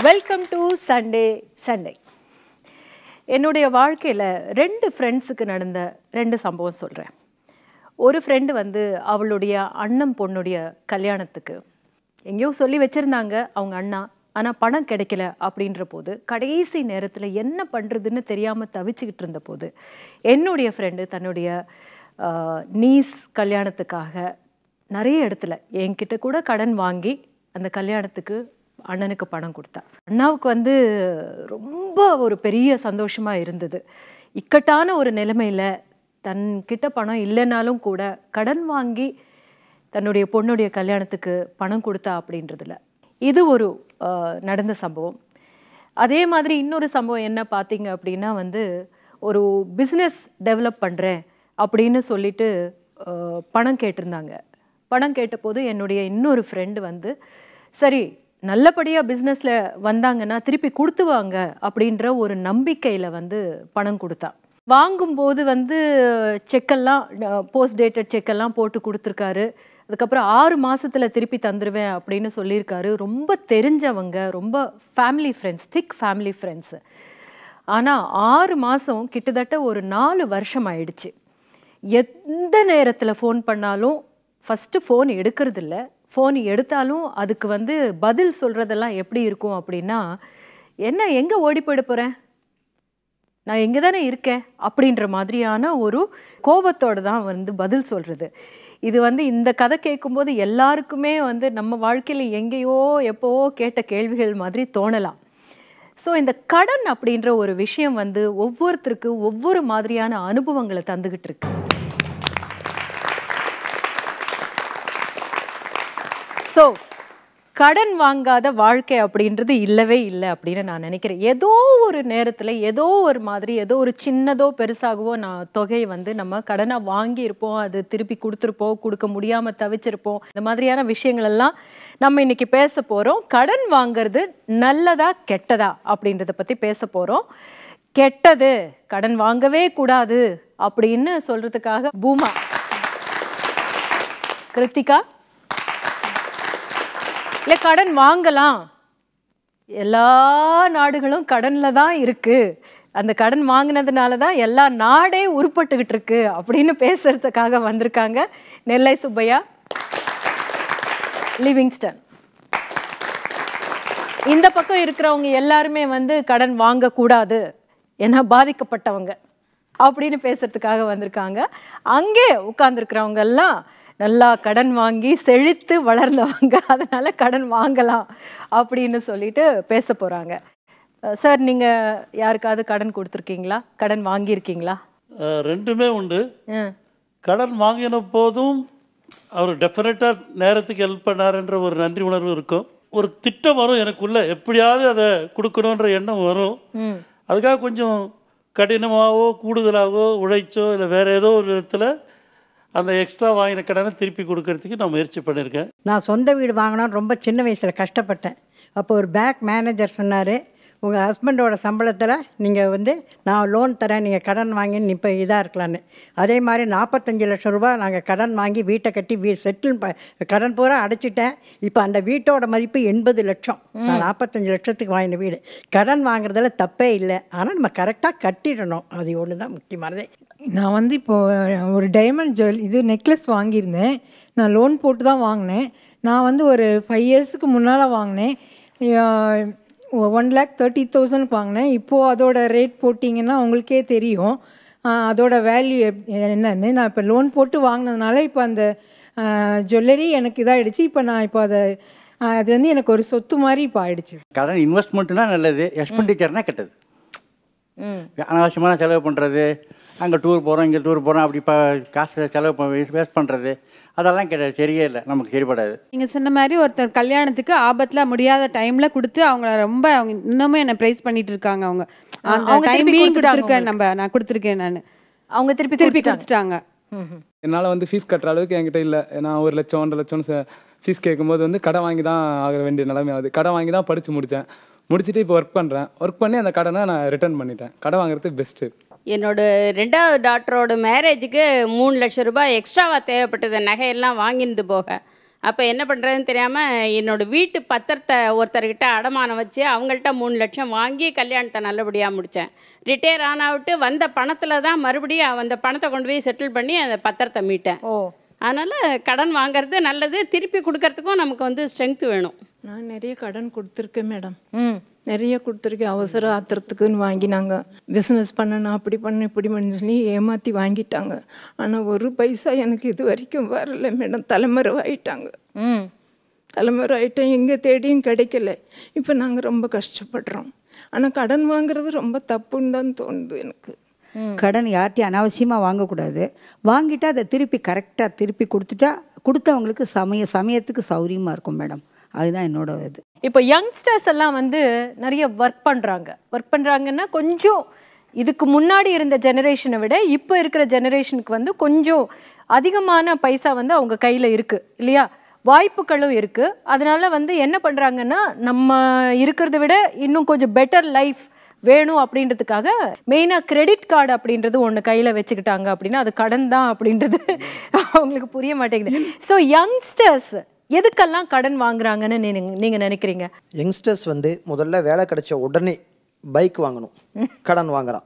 Welcome to Sunday Sunday. என்னுடைய வாழ்க்கையில் 2 ஃப்ரெண்ட்ஸுக்கு நடந்த 2 சம்பவம் சொல்கிறேன். ஒரு ஃப்ரெண்டு வந்து அவளுடைய அண்ணன் பொண்ணுடைய கல்யாணத்துக்கு எங்கேயோ சொல்லி வச்சுருந்தாங்க அவங்க அண்ணா. ஆனால் பணம் கிடைக்கல அப்படின்ற போது கடைசி நேரத்தில் என்ன பண்ணுறதுன்னு தெரியாமல் தவிச்சுக்கிட்டு இருந்த போது என்னுடைய ஃப்ரெண்டு தன்னுடைய நீஸ் கல்யாணத்துக்காக நிறைய இடத்துல என்கிட்ட கூட கடன் வாங்கி அந்த கல்யாணத்துக்கு அண்ணனுக்கு பணம் கொடுத்தா. அண்ணாவுக்கு வந்து ரொம்ப ஒரு பெரிய சந்தோஷமாக இருந்தது. இக்கட்டான ஒரு நிலைமையில் தன்கிட்ட பணம் இல்லைனாலும் கூட கடன் வாங்கி தன்னுடைய பொண்ணுடைய கல்யாணத்துக்கு பணம் கொடுத்தா அப்படின்றதுல இது ஒரு நடந்த சம்பவம். அதே மாதிரி இன்னொரு சம்பவம் என்ன பார்த்தீங்க அப்படின்னா வந்து ஒரு பிஸ்னஸ் டெவலப் பண்ணுறேன் அப்படின்னு சொல்லிட்டு பணம் கேட்டிருந்தாங்க. பணம் கேட்டபோது என்னுடைய இன்னொரு ஃப்ரெண்டு வந்து சரி நல்லபடியாக பிஸ்னஸில் வந்தாங்கன்னா திருப்பி கொடுத்துவாங்க அப்படின்ற ஒரு நம்பிக்கையில் வந்து பணம் கொடுத்தா. வாங்கும்போது வந்து செக்கெல்லாம் போஸ்ட் டேட்டட் செக்கெல்லாம் போட்டு கொடுத்துருக்காரு. அதுக்கப்புறம் 6 மாதத்தில் திருப்பி தந்துடுவேன் அப்படின்னு சொல்லியிருக்காரு. ரொம்ப தெரிஞ்சவங்க, ரொம்ப ஃபேமிலி ஃப்ரெண்ட்ஸ், திக் ஃபேமிலி ஃப்ரெண்ட்ஸு. ஆனால் 6 மாதம் கிட்டத்தட்ட ஒரு 4 வருஷம் ஆயிடுச்சு. எந்த நேரத்தில் ஃபோன் பண்ணாலும் ஃபஸ்ட்டு ஃபோன் எடுக்கிறதில்ல. ஃபோன் எடுத்தாலும் அதுக்கு வந்து பதில் சொல்கிறதெல்லாம் எப்படி இருக்கும் அப்படின்னா, என்ன எங்கே ஓடி போயிட போகிறேன், நான் எங்கே தானே இருக்கேன் அப்படின்ற மாதிரியான ஒரு கோபத்தோடு தான் வந்து பதில் சொல்கிறது. இது வந்து இந்த கதை கேட்கும்போது எல்லாருக்குமே வந்து நம்ம வாழ்க்கையில் எங்கேயோ எப்போவோ கேட்ட கேள்விகள் மாதிரி தோணலாம். ஸோ இந்த கடன் அப்படின்ற ஒரு விஷயம் வந்து ஒவ்வொருத்தருக்கு ஒவ்வொரு மாதிரியான அனுபவங்களை தந்துக்கிட்டு இருக்கு. ஸோ கடன் வாங்காத வாழ்க்கை அப்படின்றது இல்லவே இல்லை அப்படின்னு நான் நினைக்கிறேன். ஏதோ ஒரு நேரத்தில் ஏதோ ஒரு மாதிரி ஏதோ ஒரு சின்னதோ பெருசாகவோ தொகையை வந்து நம்ம கடனாக வாங்கியிருப்போம், அது திருப்பி கொடுத்துருப்போம், கொடுக்க முடியாமல் தவிச்சிருப்போம். இந்த மாதிரியான விஷயங்கள் எல்லாம் நம்ம இன்னைக்கு பேச போகிறோம். கடன் வாங்கிறது நல்லதா கெட்டதா அப்படின்றத பற்றி பேச போகிறோம். கெட்டது, கடன் வாங்கவே கூடாது அப்படின்னு சொல்கிறதுக்காக பூமா, கிருத்திகா, இல்லை கடன் வாங்கலாம், எல்லா நாடுகளும் கடனில் தான் இருக்குது, அந்த கடன் வாங்கினதுனால தான் எல்லா நாடே உருப்பட்டுக்கிட்டு இருக்கு அப்படின்னு பேசுறதுக்காக வந்திருக்காங்க நெல்லை சுப்பையா, லிவிங்ஸ்டன். இந்த பக்கம் இருக்கிறவங்க எல்லாருமே வந்து கடன் வாங்கக்கூடாது ஏன்னா பாதிக்கப்பட்டவங்க அப்படின்னு பேசுறதுக்காக வந்திருக்காங்க. அங்கே உட்கார்ந்துருக்கிறவங்க எல்லாம் நல்லா கடன் வாங்கி செழித்து வளர்ந்தவங்க, அதனால கடன் வாங்கலாம் அப்படின்னு சொல்லிட்டு பேச போகிறாங்க. சார், நீங்கள் யாருக்காவது கடன் கொடுத்துருக்கீங்களா, கடன் வாங்கியிருக்கீங்களா? ரெண்டுமே உண்டு. கடன் வாங்கின போதும் அவர் டெஃபினட்டாக நேரத்துக்கு ஹெல்ப் பண்ணாருன்ற ஒரு நன்றி உணர்வு இருக்கும். ஒரு திட்டம் வரும் எனக்குள்ள, எப்படியாவது அதை கொடுக்கணுன்ற எண்ணம் வரும். அதுக்காக கொஞ்சம் கடினமாகவோ கூடுதலாகவோ உழைச்சோ இல்லை வேறு ஏதோ ஒரு விதத்தில் அந்த எக்ஸ்ட்ரா வாங்கின கடனை திருப்பி கொடுக்கறதுக்கு நான் முயற்சி பண்ணியிருக்கேன். நான் சொந்த வீடு வாங்கினோன்னு ரொம்ப சின்ன வயசில் கஷ்டப்பட்டேன். அப்போ ஒரு பேங்க் மேனேஜர் சொன்னார், உங்கள் ஹஸ்பண்டோட சம்பளத்தில் நீங்கள் வந்து நான் லோன் தரேன், நீங்கள் கடன் வாங்கின்னு இப்போ இதாக இருக்கலான்னு. அதே மாதிரி 45 லட்சம் ரூபா நாங்கள் கடன் வாங்கி வீட்டை கட்டி கடன் பூரா அடைச்சிட்டேன். இப்போ அந்த வீட்டோட மதிப்பு 80 லட்சம். நான் 45 லட்சத்துக்கு வாங்கின வீடு. கடன் வாங்குறதுல தப்பே இல்லை, ஆனால் நம்ம கரெக்டாக கட்டிடணும், அது ஒன்று தான் முக்கியமானதே. நான் வந்து இப்போது ஒரு டைமண்ட் நெக்லஸ் வாங்கியிருந்தேன். நான் லோன் போட்டு தான் வாங்கினேன். நான் வந்து ஒரு 5 இயர்ஸுக்கு முன்னால் வாங்கினேன். 1,30,000 வாங்கினேன். இப்போது அதோட ரேட் போட்டிங்கன்னா உங்களுக்கே தெரியும் அதோட வேல்யூ என்னன்னு. நான் இப்போ லோன் போட்டு வாங்கினதுனால இப்போ அந்த ஜுவல்லரி எனக்கு இதாகிடுச்சு. இப்போ நான் இப்போ அது வந்து எனக்கு ஒரு சொத்து மாதிரி இப்போ ஆகிடுச்சு. கடன் இன்வெஸ்ட்மெண்ட்னா நல்லது, எக்ஸ்பெண்டிச்சர்னா கெட்டது. அனாவசியமான செலவு பண்ணுறது, அங்கே டூர் போகிறோம் இங்கே டூர் போகிறோம் அப்படி இப்போ காசு செலவு வேஸ்ட் பண்ணுறது, அதெல்லாம் கிடையாது, சரியே இல்லை, நமக்கு சரிப்படாது. நீங்கள் சொன்ன மாதிரி ஒருத்தர் கல்யாணத்துக்கு ஆபத்தில் முடியாத டைமில் கொடுத்து அவங்கள ரொம்ப அவங்க இன்னுமே என்னை ப்ரைஸ் பண்ணிட்டு இருக்காங்க. அவங்க அந்த டைம்லேயும் கொடுத்துருக்கேன், நான் கொடுத்துருக்கேன், அவங்க திருப்பி கொடுத்துட்டாங்க. என்னால் வந்து ஃபீஸ் கட்டுற அளவுக்கு என்கிட்ட இல்லை. நான் 1 லட்சம் 1.5 லட்சம் ஃபீஸ் கேட்கும்போது வந்து கடை வாங்கி தான் ஆக வேண்டிய நிலைமை ஆகுது. கடை வாங்கி தான் படித்து முடிச்சுட்டு இப்போ ஒர்க் பண்ணுறேன். ஒர்க் பண்ணி அந்த கடனை நான் ரிட்டர்ன் பண்ணிட்டேன். கடை வாங்குறது பெஸ்ட்டு. என்னோட 2வது டாக்டரோட மேரேஜுக்கு 3 லட்சம் ரூபாய் எக்ஸ்ட்ராவாக தேவைப்பட்டது, நகையெல்லாம் வாங்கினது போக. அப்போ என்ன பண்ணுறதுன்னு தெரியாமல் என்னோடய வீட்டு பத்திரத்தை ஒருத்தர்கிட்ட அடமானம் வச்சு அவங்கள்ட்ட 3 லட்சம் வாங்கி கல்யாணத்தை நல்லபடியாக முடித்தேன். ரிட்டையர் ஆனாவிட்டு வந்த பணத்தில் தான் மறுபடியும் அந்த பணத்தை கொண்டு போய் செட்டில் பண்ணி அந்த பத்திரத்தை மீட்டேன். அதனால் கடன் வாங்குறது நல்லது. திருப்பி கொடுக்கறதுக்கும் நமக்கு வந்து ஸ்ட்ரென்த் வேணும். நான் நிறைய கடன் கொடுத்துருக்கேன் மேடம். நிறைய கொடுத்துருக்கேன். அவசர ஆத்திரத்துக்குன்னு வாங்கி நாங்கள் பிஸ்னஸ் பண்ணணும், அப்படி பண்ண இப்படி பண்ண சொல்லி ஏமாற்றி வாங்கிட்டாங்க. ஆனால் ஒரு பைசா எனக்கு இது வரைக்கும் வரல மேடம். தலைமறைவாயிட்டாங்க. தலைமறைவாயிட்டோம். எங்கே தேடியும் கிடைக்கல. இப்போ நாங்கள் ரொம்ப கஷ்டப்படுறோம். ஆனால் கடன் வாங்குறது ரொம்ப தப்புன்னு தான் தோணுது எனக்கு. கடன் யார்ட்டையும் அனாவசியமாக வாங்கக்கூடாது. வாங்கிட்டு அதை திருப்பி கரெக்டாக திருப்பி கொடுத்துட்டா கொடுத்தவங்களுக்கு சமயத்துக்கு சௌரியமாக இருக்கும் மேடம். அதுதான் என்னோட இது. இப்போ யங்ஸ்டர்ஸ் எல்லாம் வந்து நிறைய ஒர்க் பண்ணுறாங்கன்னா கொஞ்சம் இதுக்கு முன்னாடி இருந்த ஜெனரேஷனை விட இப்போ இருக்கிற ஜெனரேஷனுக்கு வந்து கொஞ்சம் அதிகமான பைசா வந்து அவங்க கையில் இருக்குது இல்லையா, வாய்ப்புகளும் இருக்குது. அதனால வந்து என்ன பண்ணுறாங்கன்னா நம்ம இருக்கிறத விட இன்னும் கொஞ்சம் பெட்டர் லைஃப் வேணும் அப்படின்றதுக்காக மெயினாக கிரெடிட் கார்டு அப்படின்றது ஒன்று கையில் வச்சுக்கிட்டாங்க. அப்படின்னா அது கடன் தான் அப்படின்றது அவங்களுக்கு புரிய மாட்டேங்குது. ஸோ யங்ஸ்டர்ஸ் எதுக்கெல்லாம் கடன் வாங்குறாங்கன்னு நீங்கள் நினைக்கிறீங்க? யங்ஸ்டர்ஸ் வந்து முதல்ல வேலை கிடைச்ச உடனே பைக் வாங்கணும், கடன் வாங்குறான்.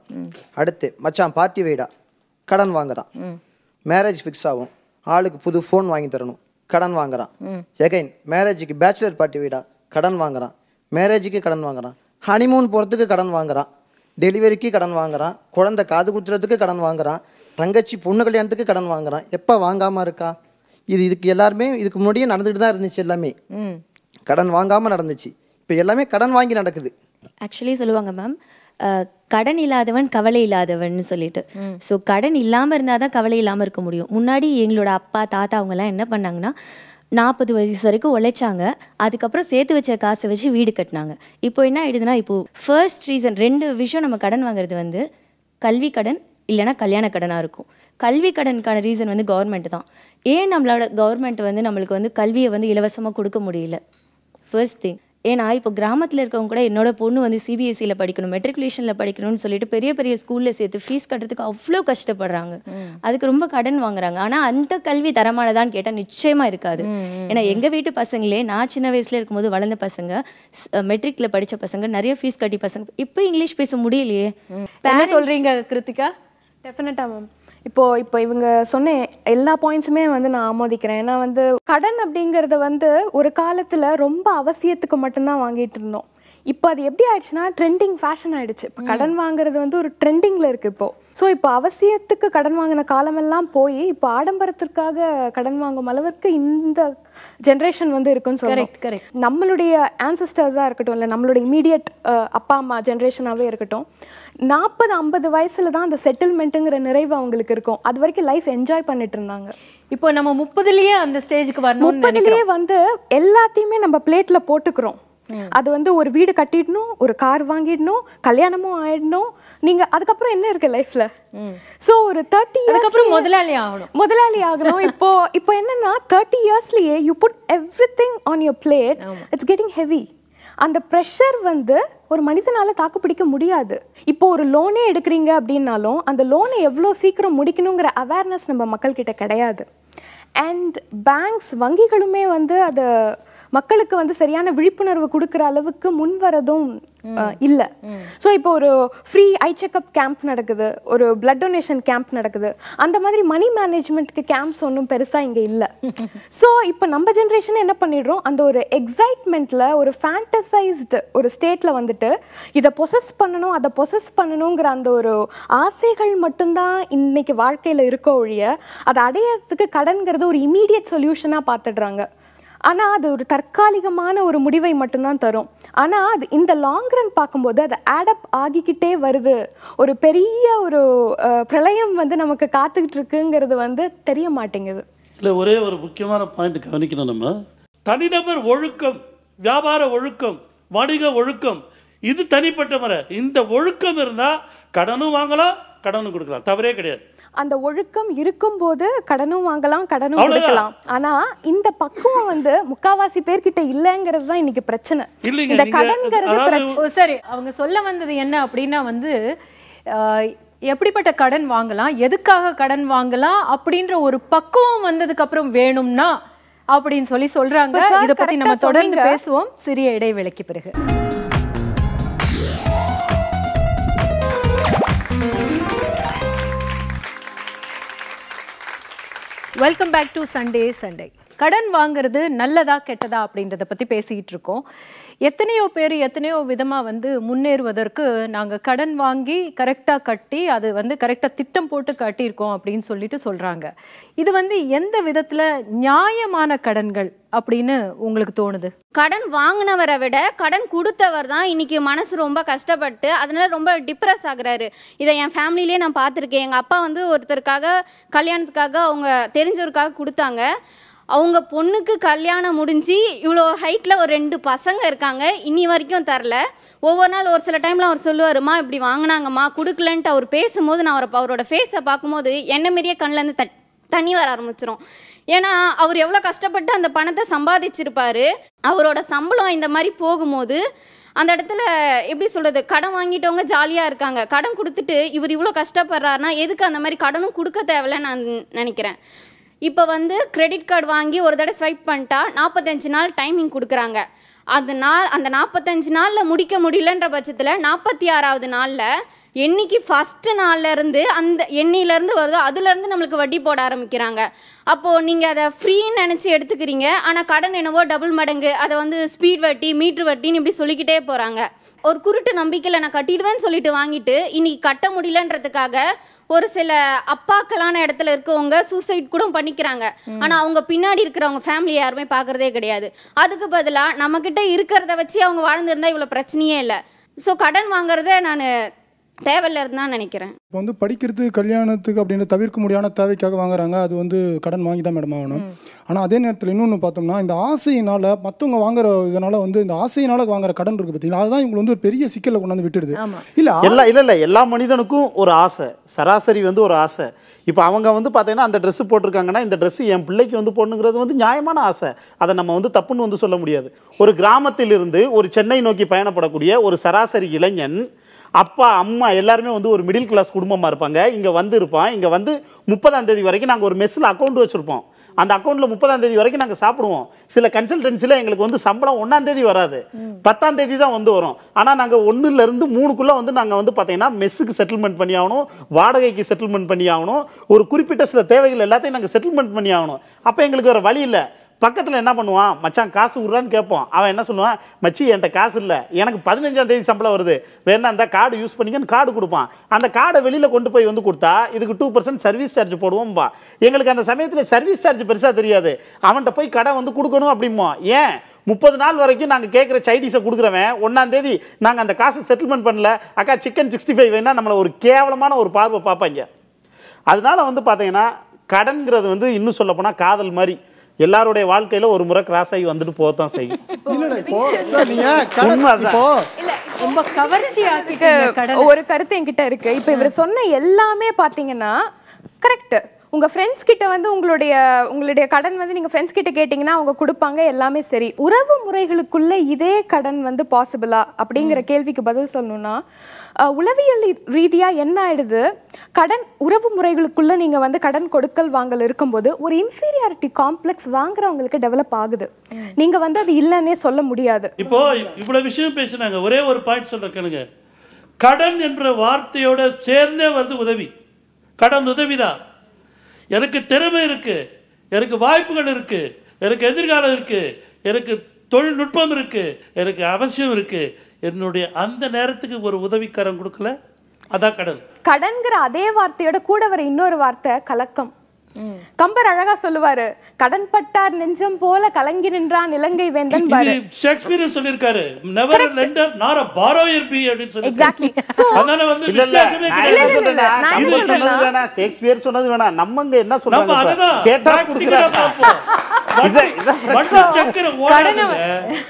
அடுத்து மச்சான் பார்ட்டி வைடா, கடன் வாங்குறான். மேரேஜ் ஃபிக்ஸ் ஆகும், ஆளுக்கு புது ஃபோன் வாங்கி தரணும், கடன் வாங்குறான். எகைன் மேரேஜுக்கு பேச்சுலர் பார்ட்டி வைடா, கடன் வாங்குறான். மேரேஜுக்கு கடன் வாங்குறான். ஹனிமூன் போகிறதுக்கு கடன் வாங்குறான். டெலிவரிக்கு கடன் வாங்குறான். குழந்தை காது குத்துறதுக்கு கடன் வாங்குறான். தங்கச்சி பொண்ணு கல்யாணத்துக்கு கடன் வாங்குறான். எப்போ வாங்காமல் இருக்கா? இதுக்கு எல்லாருமே இதுக்கு முன்னாடியே நடந்துகிட்டு தான் இருந்துச்சு. எல்லாமே கடன் வாங்காமல் நடந்துச்சு. இப்போ எல்லாமே கடன் வாங்கி நடக்குது. ஆக்சுவலி சொல்லுவாங்க மேம், கடன் இல்லாதவன் கவலை இல்லாதவன் சொல்லிட்டு. ஸோ கடன் இல்லாமல் இருந்தால் தான் கவலை இல்லாமல் இருக்க முடியும். முன்னாடி எங்களோட அப்பா தாத்தா அவங்கெல்லாம் என்ன பண்ணாங்கன்னா 40 வயசு வரைக்கும் உழைச்சாங்க. அதுக்கப்புறம் சேர்த்து வச்ச காசை வச்சு வீடு கட்டினாங்க. இப்போ என்ன ஆயிடுதுன்னா, இப்போ ஃபர்ஸ்ட் ரீசன் 2 விஷயம் நம்ம கடன் வாங்குறது வந்து கல்வி கடன் இல்லைனா கல்யாண கடனாக இருக்கும். கல்வி கடனுக்கான ரீசன் வந்து கவர்மெண்ட் தான். ஏன் நம்மளோட கவர்மெண்ட் வந்து நம்மளுக்கு வந்து கல்வியை வந்து இலவசமாக கொடுக்க முடியல? First thing. ஏன்னா இப்போ கிராமத்தில் இருக்கவங்க கூட என்னோட பொண்ணு வந்து சிபிஎஸ்சியில் படிக்கணும், மெட்ரிகுலேஷனில் படிக்கணும்னு சொல்லிட்டு பெரிய பெரிய ஸ்கூலில் சேர்த்து ஃபீஸ் கட்டுறதுக்கு அவ்வளோ கஷ்டப்படுறாங்க. அதுக்கு ரொம்ப கடன் வாங்குறாங்க. ஆனால் அந்த கல்வி தரமானதான்னு கேட்டால் நிச்சயமாக இருக்காது. ஏன்னா எங்கள் வீட்டு பசங்களே, நான் சின்ன வயசில் இருக்கும்போது வளர்ந்த பசங்க, மெட்ரிக்கில் படித்த பசங்க, நிறைய ஃபீஸ் கட்டி பசங்க இப்போ இங்கிலீஷ் பேச முடியலையே. என்ன சொல்கிறீங்க கிருத்திகா? டெஃபினட்டாக மேம். இப்போ இவங்க சொன்ன எல்லா பாயிண்ட்ஸுமே வந்து நான் ஆமோதிக்கிறேன். ஏன்னா வந்து கடன் அப்படிங்கிறத வந்து ஒரு காலத்தில் ரொம்ப அவசியத்துக்கு மட்டும்தான் வாங்கிட்டு இருந்தோம். இப்போ அது எப்படி ஆயிடுச்சுன்னா ட்ரெண்டிங் ஃபேஷன் ஆயிடுச்சு. இப்போ கடன் வாங்குறது வந்து ஒரு ட்ரெண்டிங்கில் இருக்குது இப்போ. ஸோ இப்போ அவசியத்துக்கு கடன் வாங்கின காலமெல்லாம் போய் இப்போ ஆடம்பரத்திற்காக கடன் வாங்கும் அளவுக்கு இந்த ஜென்ரேஷன் வந்து இருக்குன்னு சொல்லுவோம். நம்மளுடைய ஆன்சஸ்டர்ஸாக இருக்கட்டும், இல்லை நம்மளுடைய இமீடியட் அப்பா அம்மா ஜென்ரேஷனாகவே இருக்கட்டும், 40-50 வயசுல தான் அந்த செட்டில்மெண்ட்டுங்கிற நிறைவு அவங்களுக்கு இருக்கும். அது வரைக்கும் லைஃப் என்ஜாய் பண்ணிட்டு இருந்தாங்க. இப்போ நம்ம 30லயே அந்த ஸ்டேஜுக்கு வரணும். 30லயே வந்து எல்லாத்தையுமே நம்ம பிளேட்ல போட்டுக்கிறோம். அது வந்து ஒரு வீடு கட்டிடணும், ஒரு கார் வாங்கிடணும், கல்யாணமும் ஆயிடணும். நீங்க அதுக்கப்புறம் என்ன இருக்கு லைஃப்ல? சோ ஒரு 30 இயர்ஸ் அப்புறம் முதலாளி ஆகணும். இப்போ என்னன்னா 30 இயர்ஸ்லயே you put everything on your plate. It's getting heavy. அந்த ப்ரெஷர் வந்து ஒரு மனிதனால தாக்கு பிடிக்க முடியாது. இப்போ ஒரு லோனே எடுக்கிறீங்க அப்படின்னாலும் அந்த லோனை எவ்வளோ சீக்கிரம் முடிக்கணுங்கிற அவேர்னஸ் நம்ம மக்கள்கிட்ட கிடையாது. அண்ட் பேங்க்ஸ், வங்கிகளுமே வந்து அதை மக்களுக்கு வந்து சரியான விழிப்புணர்வு கொடுக்குற அளவுக்கு முன்வரதும் இல்லை. ஸோ இப்போ ஒரு ஃப்ரீ ஐ செக்அப் கேம்ப் நடக்குது, ஒரு பிளட் டொனேஷன் கேம்ப் நடக்குது. அந்த மாதிரி மணி மேனேஜ்மெண்ட்க்கு கேம்ப்ஸ் ஒன்றும் பெருசாக இங்கே இல்லை. ஸோ இப்போ நம்ம ஜென்ரேஷன் என்ன பண்ணிடுறோம், அந்த ஒரு எக்ஸைட்மெண்ட்டில், ஒரு ஃபேண்டசைஸ்டு ஒரு ஸ்டேட்டில் வந்துட்டு இதை பொசஸ் பண்ணணும், அதை பொசஸ் பண்ணணுங்கிற அந்த ஒரு ஆசைகள் மட்டும்தான் இன்னைக்கு வாழ்க்கையில் இருக்க ஒழிய அதை அடையிறதுக்கு கடன்கிறது ஒரு இமீடியட் சொல்யூஷனாக பார்த்துடுறாங்க. ஆனால் அது ஒரு தற்காலிகமான ஒரு முடிவை மட்டும்தான் தரும். ஆனால் அது இந்த லாங் ரன் பார்க்கும்போது அது ஆடப் ஆகிக்கிட்டே வருது. ஒரு பெரிய ஒரு பிரளயம் வந்து நமக்கு காத்துக்கிட்டு இருக்குங்கிறது வந்து தெரிய மாட்டேங்குது. இல்லை, ஒரே ஒரு முக்கியமான பாயிண்ட் கவனிக்கணும். நம்ம தனிநபர் ஒழுக்கம், வியாபார ஒழுக்கம், வணிக ஒழுக்கம், இது தனிப்பட்ட முறை. இந்த ஒழுக்கம் இருந்தால் கடனும் வாங்கலாம், கடனும் கொடுக்கலாம், தவறே கிடையாது. அந்த ஒழுக்கம் இருக்கும்போது கடனும் வாங்கலாம், கடனும் கொடுக்கலாம். ஆனா இந்த பக்குவம் வந்து முக்காவாசி பேர்கிட்ட இல்லைங்கிறது தான் இன்னைக்கு பிரச்சனை. இந்த கடன்ங்கிறது சரி, அவங்க சொல்ல வந்தது என்ன அப்படின்னா வந்து எப்படிப்பட்ட கடன் வாங்கலாம், எதுக்காக கடன் வாங்கலாம் அப்படின்ற ஒரு பக்குவம் வந்ததுக்கு அப்புறம் வேணும்னா அப்படின்னு சொல்றாங்க. இத பத்தி நம்ம தொடர்ந்து பேசுவோம் சிறிய இடைவேளைக்கு பிறகு. Welcome back to Sunday. கடன் வாங்குறது நல்லதா கெட்டதா அப்படின்றத பற்றி பேசிக்கிட்டு இருக்கோம். எத்தனையோ பேர் எத்தனையோ விதமாக முன்னேறுவதற்கு நாங்கள் கடன் வாங்கி கரெக்டாக கட்டி அது கரெக்டாக திட்டம் போட்டு கட்டியிருக்கோம் அப்படின்னு சொல்கிறாங்க. இது எந்த விதத்தில் நியாயமான கடன்கள் அப்படின்னு உங்களுக்கு தோணுது? கடன் வாங்கினவரை விட கடன் கொடுத்தவர் தான் இன்னைக்கு மனசு ரொம்ப கஷ்டப்பட்டு அதனால ரொம்ப டிப்ரெஸ் ஆகுறாரு. இதை என் ஃபேமிலியிலே நான் பார்த்துருக்கேன். எங்கள் அப்பா ஒருத்தருக்காக கல்யாணத்துக்காக அவங்க தெரிஞ்சவருக்காக கொடுத்தாங்க. அவங்க பொண்ணுக்கு கல்யாணம் முடிஞ்சு இவ்வளோ ஹைட்டில் ஒரு 2 பசங்க இருக்காங்க, இன்னி வரைக்கும் தரல. ஒவ்வொரு நாள் ஒரு சில டைமில் அவர் சொல்லுவாருமா இப்படி வாங்கினாங்கம்மா கொடுக்கலன்ட்டு அவர் பேசும்போது நான் அவரோட ஃபேஸை பார்க்கும்போது என்ன மாரியே கண்ணிலேருந்து தண்ணி வர ஆரம்பிச்சிடும். ஏன்னா அவர் எவ்வளோ கஷ்டப்பட்டு அந்த பணத்தை சம்பாதிச்சிருப்பாரு. அவரோட சம்பளம் இந்த மாதிரி போகும்போது அந்த இடத்துல எப்படி சொல்கிறது, கடன் வாங்கிட்டவங்க ஜாலியாக இருக்காங்க. கடன் கொடுத்துட்டு இவர் இவ்வளோ கஷ்டப்படுறாருனா எதுக்கு அந்த மாதிரி கடனும் கொடுக்க தேவையில்லைன்னு நான் நினைக்கிறேன். இப்போ கிரெடிட் கார்டு வாங்கி ஒரு தடவை ஸ்வைப் பண்ணிட்டா 45 நாள் டைமிங் கொடுக்குறாங்க. அந்த 45 நாளில் முடிக்க முடியலன்ற பட்சத்தில் 46வது நாளில் என்னைக்கு ஃபஸ்ட்டு நாள்லேருந்து அந்த எண்ணிலேருந்து வருதோ அதுலேருந்து நம்மளுக்கு வட்டி போட ஆரம்பிக்கிறாங்க. அப்போது நீங்கள் அதை ஃப்ரீன்னு நினச்சி எடுத்துக்கிறீங்க, ஆனால் கடன் என்னவோ டபுள் மடங்கு, அதை ஸ்பீட் வட்டி மீட்ரு வட்டின்னு இப்படி சொல்லிக்கிட்டே போகிறாங்க. ஒரு குருட்டு நம்பிக்கையில் நான் கட்டிடுவேன்னு சொல்லிட்டு வாங்கிட்டு இன்னைக்கு கட்ட முடியலன்றதுக்காக ஒரு சில அப்பாக்களான இடத்துல இருக்கவங்க சூசைட் கூட பண்ணிக்கிறாங்க. ஆனால் அவங்க பின்னாடி இருக்கிறவங்க ஃபேமிலி யாருமே பார்க்குறதே கிடையாது. அதுக்கு பதிலாக நம்மக்கிட்ட இருக்கிறத வச்சு அவங்க வாழ்ந்துருந்தா இவ்வளோ பிரச்சனையே இல்லை. ஸோ கடன் வாங்குறத நான் தேவையில்லைன்னு தான் நினைக்கிறேன். இப்போ படிக்கிறது கல்யாணத்துக்கு அப்படின்னு தவிர்க்க முடியாத தேவைக்காக வாங்குறாங்க. அது கடன் வாங்கி தான் மேடம் ஆகணும். ஆனால் அதே நேரத்தில் இன்னொன்று பார்த்தோம்னா இந்த ஆசையினால் மற்றவங்க வாங்குற இதனால் இந்த ஆசையினால் வாங்குற கடன் இருக்குது பார்த்தீங்களா, அதுதான் இவங்களுக்கு ஒரு பெரிய சிக்கலை கொண்டாந்து விட்டுடுது. இல்லை எல்லா மனிதனுக்கும் ஒரு ஆசை, சராசரி ஒரு ஆசை. இப்போ அவங்க பார்த்தீங்கன்னா அந்த ட்ரெஸ்ஸு போட்டிருக்காங்கன்னா இந்த ட்ரெஸ்ஸு என் பிள்ளைக்கு போடணுங்கிறது நியாயமான ஆசை. அதை நம்ம தப்புன்னு சொல்ல முடியாது. ஒரு கிராமத்திலிருந்து ஒரு சென்னை நோக்கி பயணப்படக்கூடிய ஒரு சராசரி இளைஞன் அப்பா அம்மா எல்லாருமே ஒரு மிடில் கிளாஸ் குடும்பமாக இருப்பாங்க. இங்கே இருப்பான். இங்கே 30ஆம் தேதி வரைக்கும் நாங்கள் ஒரு மெஸ்ஸில் அக்கௌண்ட் வச்சுருப்போம். அந்த அக்கௌண்ட்டில் 30ஆம் தேதி வரைக்கும் நாங்கள் சாப்பிடுவோம். சில கன்சல்டன்சியில் எங்களுக்கு சம்பளம் 1ஆம் தேதி வராது, 10ஆம் தேதி தான் வரும். ஆனால் நாங்கள் 1லேருந்து 3க்குள்ளே நாங்கள் பார்த்தீங்கன்னா மெஸ்ஸுக்கு செட்டில்மெண்ட் பண்ணி ஆகணும், வாடகைக்கு செட்டில்மெண்ட் பண்ணி ஆகணும், ஒரு குறிப்பிட்ட சில தேவைகள் எல்லாத்தையும் நாங்கள் செட்டில்மெண்ட் பண்ணி ஆகணும். அப்போ எங்களுக்கு வேறு வழி இல்லை. பக்கத்தில் என்ன பண்ணுவான், மச்சான் காசு விட்றான்னு கேட்போம். அவன் என்ன சொல்லுவான், மச்சி என்கிட்ட காசு இல்லை, எனக்கு 15ஆம் தேதி சம்பளம் வருது, வேணா அந்த கார்டு யூஸ் பண்ணிக்கன்னு கார்டு கொடுப்பான். அந்த கார்டை வெளியில் கொண்டு போய் கொடுத்தா இதுக்கு 2% சர்வீஸ் சார்ஜ் போடுவோம்பா. எங்களுக்கு அந்த சமயத்தில் சர்வீஸ் சார்ஜ் பெருசாக தெரியாது. அவன்கிட்ட போய் கடை கொடுக்கணும் அப்படிமோ. ஏன் 30 நாள் வரைக்கும் நாங்கள் கேட்குற சைடிஸை கொடுக்குறவன் 1ஆம் தேதி நாங்கள் அந்த காசு செட்டில்மெண்ட் பண்ணல, அக்கா சிக்கன் 65 வேணா நம்மளை ஒரு கேவலமான ஒரு பார்வை பார்ப்பாங்க. அதனால பார்த்தீங்கன்னா கடன்கிறது இன்னும் சொல்ல போனால் காதல் மாதிரி எல்லாருடைய வாழ்க்கையில ஒரு முறை கிராஸ் ஆகி வந்துட்டு போதான் செய்யும். ஒரு கருத்து என்கிட்ட இருக்கு. இப்ப இவர் சொன்ன எல்லாமே பாத்தீங்கன்னா கரெக்ட். உங்க ஃப்ரெண்ட்ஸ் கிட்ட உங்களுடைய கடன் நீங்க ஃப்ரெண்ட்ஸ் கிட்ட கேட்டீங்கன்னா அவங்க கொடுப்பாங்க, எல்லாமே சரி. உறவு முறைகளுக்குள்ள இதே கடன் பாசிபிளா அப்படிங்கிற கேள்விக்கு பதில் சொல்லணும்னா உளவியல் ரீதியா என்ன ஆயிடுது, கடன் உறவு முறைகளுக்குள்ள நீங்க கடன் கொடுக்கல் வாங்கல் இருக்கும்போது ஒரு இன்ஃபீரியாரிட்டி காம்ப்ளெக்ஸ் வாங்குறவங்களுக்கு டெவலப் ஆகுது. நீங்க அது இல்லைன்னே சொல்ல முடியாது. இப்போ இவ்வளவு விஷயம் பேசினாங்க, ஒரே ஒரு பாயிண்ட் சொல்றேன் கேளுங்க. கடன் என்ற வார்த்தையோட சேர்ந்தே வருது உதவி. கடன் உதவிதான். எனக்கு திறமை இருக்கு, எனக்கு வாய்ப்புகள் இருக்கு, எனக்கு எதிர்காலம் இருக்கு, எனக்கு தொழில்நுட்பம் இருக்கு, எனக்கு அவசியம் இருக்கு, என்னுடைய அந்த நேரத்துக்கு ஒரு உதவிக்காரன் கொடுக்கல, அதான் கடன். கடன்கிற அதே வார்த்தையோட கூட வர இன்னொரு வார்த்தை கலக்கம். கம்பர் அழகா சொல்லுவாரு, கடன் பட்டார் நெஞ்சம் போல கலங்கி நின்றான் இலங்கை வேந்தன். ஷேக்ஸ்பியர் சொல்லிருக்காரு, never a lender nor a borrower be அப்படினு சொல்லி. எக்ஸாக்ட்லி. அதனால வித்தியாசமே கிடையாது. ஷேக்ஸ்பியர் சொன்னது வேணா, நம்மங்க என்ன சொல்றாங்க கேட்டா குடுக்குறாங்க.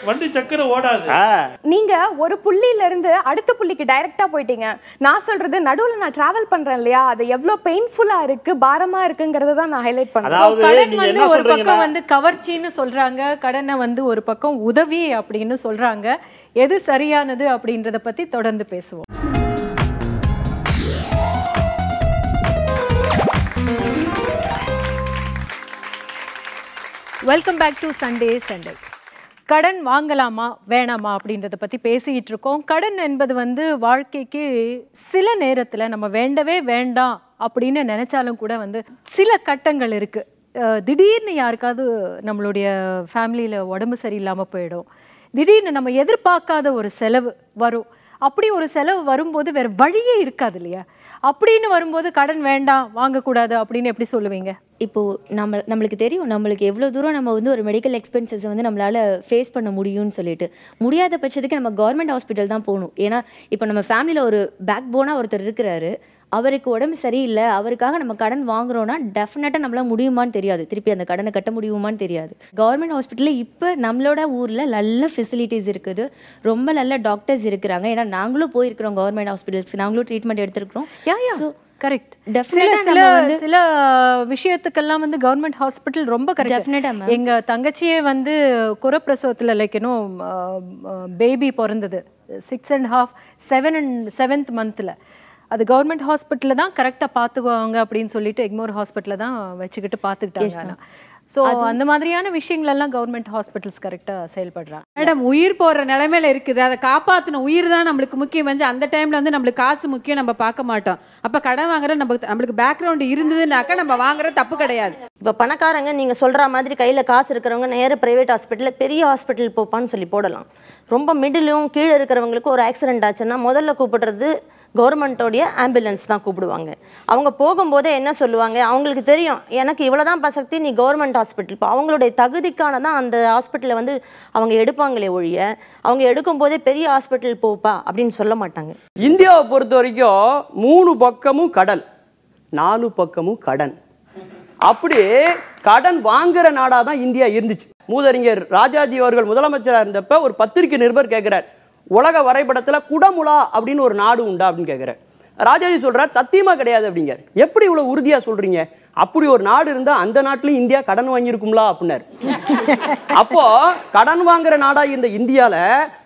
வண்டி சக்கர ஓடாது. நீங்க ஒரு புள்ளியில இருந்து அடுத்த புள்ளிக்கு டைரக்டா போயிட்டீங்க. நான் சொல்றது நடுவுல நான் டிராவல் பண்றேன் இல்லையா, அது எவ்வளவு பெயின்ஃபுல்லா இருக்கு, பாரமா இருக்குங்கறத தான் நான் ஹைலைட் பண்றேன். கடன் ஒரு பக்கம் கவர்ச்சின்னு சொல்றாங்க, கடனை ஒரு பக்கம் உதவி அப்படின்னு சொல்றாங்க. எது சரியானது அப்படின்றத பத்தி தொடர்ந்து பேசுவோம். Welcome back to Sunday. கடன் வாங்கலாமா வேணாமா அப்படின்றத பற்றி பேசிக்கிட்டு இருக்கோம். கடன் என்பது வந்து வாழ்க்கைக்கு சில நேரத்தில் நம்ம வேண்டவே வேண்டாம் அப்படின்னு நினச்சாலும் கூட வந்து சில கட்டங்கள் இருக்குது. திடீர்னு யாருக்காவது நம்மளுடைய ஃபேமிலியில் உடம்பு சரியில்லாமல் போயிடும். திடீர்னு நம்ம எதிர்பார்க்காத ஒரு செலவு வரும். அப்படி ஒரு செலவு வரும்போது வேறு வழியே இருக்காது இல்லையா? அப்படின்னு வரும்போது கடன் வேண்டாம் வாங்கக்கூடாது அப்படின்னு எப்படி சொல்லுவீங்க? இப்போது நம்மளுக்கு தெரியும் நம்மளுக்கு எவ்வளோ தூரம் நம்ம வந்து ஒரு மெடிக்கல் எக்ஸ்பென்சஸை வந்து நம்மளால் ஃபேஸ் பண்ண முடியும்னு சொல்லிட்டு. முடியாத பட்சத்துக்கு நம்ம கவர்மெண்ட் ஹாஸ்பிட்டல் தான் போகணும். ஏன்னா இப்போ நம்ம ஃபேமிலியில் ஒரு பேக் போனாக ஒருத்தர் இருக்கிறாரு, அவருக்கு உடம்பு சரியில்லை, அவருக்காக நம்ம கடன் வாங்குறோன்னா டெஃபினட்டாக நம்மளால் முடியுமான்னு தெரியாது, திருப்பி அந்த கடனை கட்ட முடியுமான்னு தெரியாது. கவர்மெண்ட் ஹாஸ்பிட்டலில் இப்போ நம்மளோட ஊரில் நல்ல ஃபெசிலிட்டிஸ் இருக்குது, ரொம்ப நல்ல டாக்டர்ஸ் இருக்கிறாங்க. ஏன்னா நாங்களும் போயிருக்கிறோம் கவர்மெண்ட் ஹாஸ்பிட்டல்ஸ்க்கு, நாங்களும் ட்ரீட்மெண்ட் எடுத்துருக்கிறோம். So correct. டெஃபினட்டாக சில விஷயத்துக்கெல்லாம் வந்து கவர்மெண்ட் ஹாஸ்பிட்டல் ரொம்ப கரெக்ட். எங்க தங்கச்சியே வந்து குறப்பிரசவத்தில் லைக் இன்னும் பேபி பிறந்தது 6.5 7th மந்த்தில். அது கவர்மெண்ட் ஹாஸ்பிட்டலில் தான் கரெக்டாக பார்த்துக்குவாங்க அப்படின்னு சொல்லிட்டு எக்மோர் ஹாஸ்பிட்டலில் தான் வச்சுக்கிட்டு பார்த்துக்கிட்டாங்க. ஸோ அந்த மாதிரியான விஷயங்கள் எல்லாம் கவர்மெண்ட் ஹாஸ்பிட்டல்ஸ் கரெக்டாக செயல்படுறாங்க. மேடம் உயிர் போடுற நிலைமையில இருக்குது, அதை காப்பாற்றின உயிர் தான் நம்மளுக்கு முக்கியம். வந்து அந்த டைம்ல வந்து நம்மளுக்கு காசு முக்கியம், நம்ம பார்க்க மாட்டோம். அப்போ கடன் வாங்குற நம்மளுக்கு பேக்ரவுண்ட் இருந்ததுனாக்கா நம்ம வாங்குற தப்பு கிடையாது. இப்போ பணக்காரங்க நீங்கள் சொல்கிற மாதிரி கையில் காசு இருக்கிறவங்க நேர ப்ரைவேட் ஹாஸ்பிட்டலில் பெரிய ஹாஸ்பிட்டல் போப்பான்னு சொல்லி போடலாம். ரொம்ப மிடிலும் கீழே இருக்கிறவங்களுக்கு ஒரு ஆக்சிடென்ட் ஆச்சுன்னா முதல்ல கூப்பிடுறது கவர்மெண்ட்டோடைய ஆம்புலன்ஸ் தான் கூப்பிடுவாங்க. அவங்க போகும்போதே என்ன சொல்லுவாங்க, அவங்களுக்கு தெரியும் எனக்கு இவ்வளோதான் பசக்தி, நீ கவர்மெண்ட் ஹாஸ்பிட்டல் இப்போ அவங்களுடைய தகுதிக்கான தான் அந்த ஹாஸ்பிட்டலில் வந்து அவங்க எடுப்பாங்களே ஒழிய அவங்க எடுக்கும்போதே பெரிய ஹாஸ்பிட்டல் போப்பா அப்படின்னு சொல்ல மாட்டாங்க. இந்தியாவை பொறுத்த வரைக்கும் 3 பக்கமும் கடல், 4 பக்கமும் கடன். அப்படி கடன் வாங்குற நாடாக தான் இந்தியா இருந்துச்சு. மூதறிஞர் ராஜாஜி அவர்கள் முதலமைச்சராக இருந்தப்ப ஒரு பத்திரிகை நிருபர் கேட்குறார், உலக வரைபடத்தில் குடமுலா அப்படின்னு ஒரு நாடு உண்டா அப்படின்னு கேட்குறார். ராஜாஜி சொல்கிறார் சத்தியமாக கிடையாது அப்படிங்கிறார். எப்படி இவ்வளோ உறுதியாக சொல்கிறீங்க? அப்படி ஒரு நாடு இருந்தால் அந்த நாட்டிலையும் இந்தியா கடன் வாங்கியிருக்கும்லா அப்படின்னாரு. அப்போ கடன் வாங்குற நாடாக இருந்த இந்தியாவில்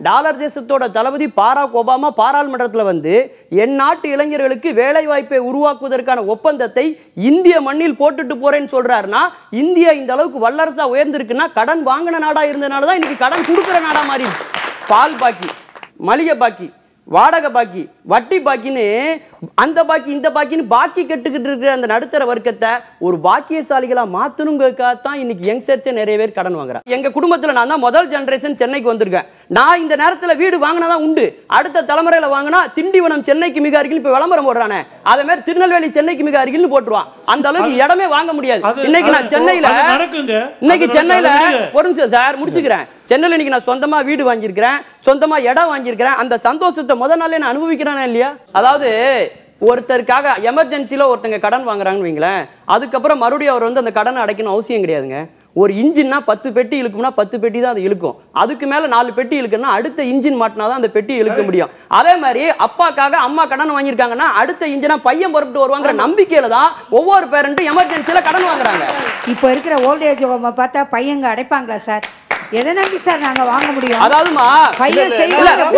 டாலர் தேசத்தோட தளபதி பாராக் ஒபாமா பாராளுமன்றத்தில் வந்து என் நாட்டு இளைஞர்களுக்கு வேலை வாய்ப்பை உருவாக்குவதற்கான ஒப்பந்தத்தை இந்திய மண்ணில் போட்டுட்டு போறேன்னு சொல்றாருன்னா இந்தியா இந்த அளவுக்கு வல்லரசா உயர்ந்திருக்குன்னா கடன் வாங்கின நாடா இருந்தனால தான் இன்னைக்கு கடன் கொடுக்குற நாடா மாறி. பால் பாக்கி, மளிகை பாக்கி, வாடகை பாக்கி, வட்டி பாக்கின்னு அந்த பாக்கி இந்த பாக்கின்னு பாக்கி கட்டுக்கிட்டு இருக்கிற அந்த நடுத்தர வர்க்கத்தை ஒரு பாக்கியசாலிகளா மாத்தணுங்கிறதுக்காகத்தான் இன்னைக்கு யங்ஸ்டர்ஸே நிறைய பேர் கடன் வாங்குறேன். எங்க குடும்பத்தில் நான் தான் முதல் ஜெனரேஷன் சென்னைக்கு வந்திருக்கேன். நான் இந்த நேரத்தில் வீடு வாங்கினாதான் உண்டு, அடுத்த தலைமுறையில் வாங்கினா திண்டிவனம் சென்னைக்கு மிக அருகில் இப்ப விளம்பரம் போடுறானே அதே மாதிரி திருநெல்வேலி சென்னைக்கு மிக அருகில் போட்டுருவான். அந்த அளவுக்கு இடமே வாங்க முடியாது. இன்னைக்கு நான் சென்னையில ஒரு நிமிஷம் சார் முடிச்சுக்கிறேன். சென்னையில் இன்னைக்கு நான் சொந்தமா வீடு வாங்கியிருக்கிறேன், சொந்தமா இடம் வாங்கியிருக்கிறேன். அந்த சந்தோஷத்தை முதல் நாளே நான் அனுபவிக்கிறேனா இல்லையா? அதாவது ஒருத்தருக்காக எமர்ஜென்சில ஒருத்தங்க கடன் வாங்குறாங்கன்னு வைங்களேன், அதுக்கப்புறம் மறுபடியும் அவர் வந்து அந்த கடனை அடைக்கணும் அவசியம் கிடையாதுங்க. ஒரு இன்ஜின்னா 10 பெட்டி இழுக்கும்னா 10 பெட்டி தான் அது இழுக்கும். அதுக்கு மேல 4 பெட்டி இழுக்குன்னா அடுத்த இன்ஜின் மாட்டினாதான் அந்த பெட்டி இழுக்க முடியும். அதே மாதிரி அப்பாக்காக அம்மா கடன் வாங்கியிருக்காங்கன்னா அடுத்த இன்ஜினா பையன் பொறுப்பிட்டு வருவாங்கிற நம்பிக்கையில தான் ஒவ்வொரு பேரண்ட்டும் எமர்ஜென்சில கடன் வாங்குறாங்க. இப்போ இருக்கிற ஓல்டேஜ் ஹோமை பார்த்தா பையங்க அடைப்பாங்களா சார்? எதை நம்பி சார் நாங்க வாங்க முடியும்? அதாவதுமா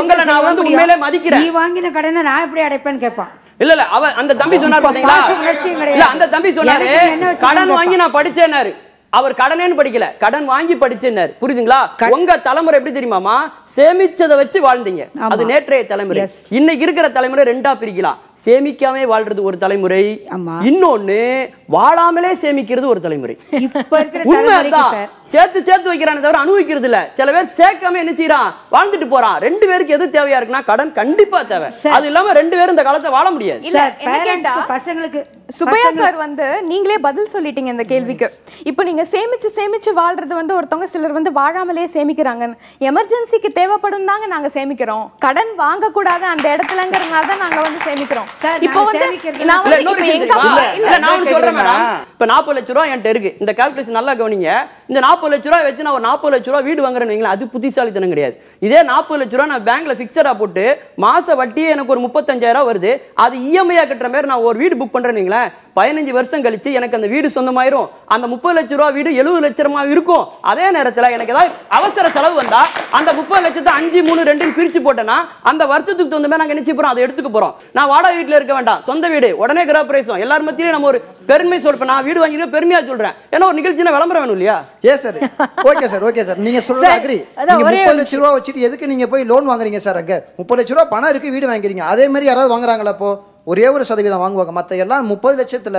உங்களை நான் வந்து உண்மையிலே மதிக்கிறேன். நீ வாங்கின கடனை நான் எப்படி அடைப்பேன்னு கேட்பான். இல்ல இல்ல அவ அந்த தம்பி சொன்னார் பாத்தீங்களா? இல்ல அந்த தம்பி சொன்னாரு கடன் வாங்கி நான் படிச்சேன்னாரு. அவர் கடனேன்னு படிக்கல, கடன் வாங்கி படிச்சேன்னாரு. புரியுதுங்களா? உங்க தலைமுறை எப்படி தெரியுமாமா? சேமிச்சதை வச்சு வாழ்ந்தீங்க. அது நேற்றைய தலைமுறை. இன்னைக்கு இருக்கிற தலைமுறை 2ஆ பிரிக்கலாம். சேமிக்காமே வாழ்றது ஒரு தலைமுறை, இன்னொன்னு வாழாமலே சேமிக்கிறது ஒரு தலைமுறை. உண்மைதான், சேர்த்து சேர்த்து வைக்கிறானே தவிர அனுபவிக்கிறது இல்ல. சில பேர் சேர்க்காம என்ன செய்யறான், வாழ்ந்துட்டு போறான். 2 பேருக்கு எது தேவையா இருக்குன்னா கடன் கண்டிப்பா தேவை. அது இல்லாம 2 பேரும் இந்த காலத்தை வாழ முடியாது. பசங்களுக்கு சுபையா சார் வந்து நீங்களே பதில் சொல்லிட்டீங்க இந்த கேள்விக்கு. இப்போ நீங்க சேமிச்சு சேமிச்சு வாழ்றது வந்து ஒருத்தவங்க சிலர் வந்து வாழாமலே சேமிக்கிறாங்க. எமர்ஜென்சிக்கு தேவைப்படும் தாங்க நாங்க சேமிக்கிறோம், கடன் வாங்க கூடாது அந்த இடத்துலங்கிறதுனால தான் நாங்க வந்து சேமிக்கிறோம். இப்போ வந்து நான் சொல்றேன் மேடம், இப்ப 40 லட்சம் ரூபாய் என்கிட்ட இருக்கு. இந்த கால்குலேஷன் நல்லா கவனிங்க. இந்த 40 லட்ச ரூபாய் வச்சு நான் ஒரு 40 லட்ச ரூபாய் வீடு வாங்குறேன்னு வைங்களேன், அது புத்திசாலித்தனம் கிடையாது. இதே 40 லட்ச ரூபாய் நான் பேங்க்ல பிக்சடா போட்டு மாச வட்டியே எனக்கு ஒரு 35,000 வருது, அது இஎம்ஐயா கட்டுற மாதிரி நான் ஒரு வீடு புக் பண்றேன்னு வைங்களேன், 15 வருஷம் கழிச்சு எனக்கு அந்த வீடு சொந்தமாயிரும், அந்த 30 லட்ச ரூபா வீடு 70 லட்சமா இருக்கும். அதே நேரத்தில் எனக்கு ஏதாவது அவசர செலவு வந்தா அந்த 30 லட்சத்தை 5, 3, 2 பிரிச்சு போட்டேன்னா அந்த வருஷத்துக்கு தகுந்த மாதிரி நாங்க நினைச்சு போறோம், அதை எடுத்துக்க போறோம். நான் வாடகை வீட்டில் இருக்க வேண்டாம், சொந்த வீடு, உடனே கிரகப்பிரவேசம், எல்லாரும் மத்தியிலே நம்ம ஒரு பெருமை சொல்றேன். நான் வீடு வாங்கிட்டு பெருமையா சொல்றேன், ஏன்னா ஒரு நிகழ்ச்சியில விளம்பரம் வேணும் இல்லையா? Sir okay sir, okay sir, நீங்க சொல்றது அக்ரி. நீங்க 30 லட்ச ரூபா வச்சுட்டு எதுக்கு நீங்க போய் லோன் வாங்குறீங்க சார்? அங்க 30 லட்ச ரூபா பணம் இருக்கு, வீடு வாங்குறீங்க. அதே மாதிரி யாராவது வாங்குறாங்களா? அப்போ ஒரே ஒரு சதவீதம் வாங்குவாங்க, மற்ற எல்லாம் 30 லட்சத்துல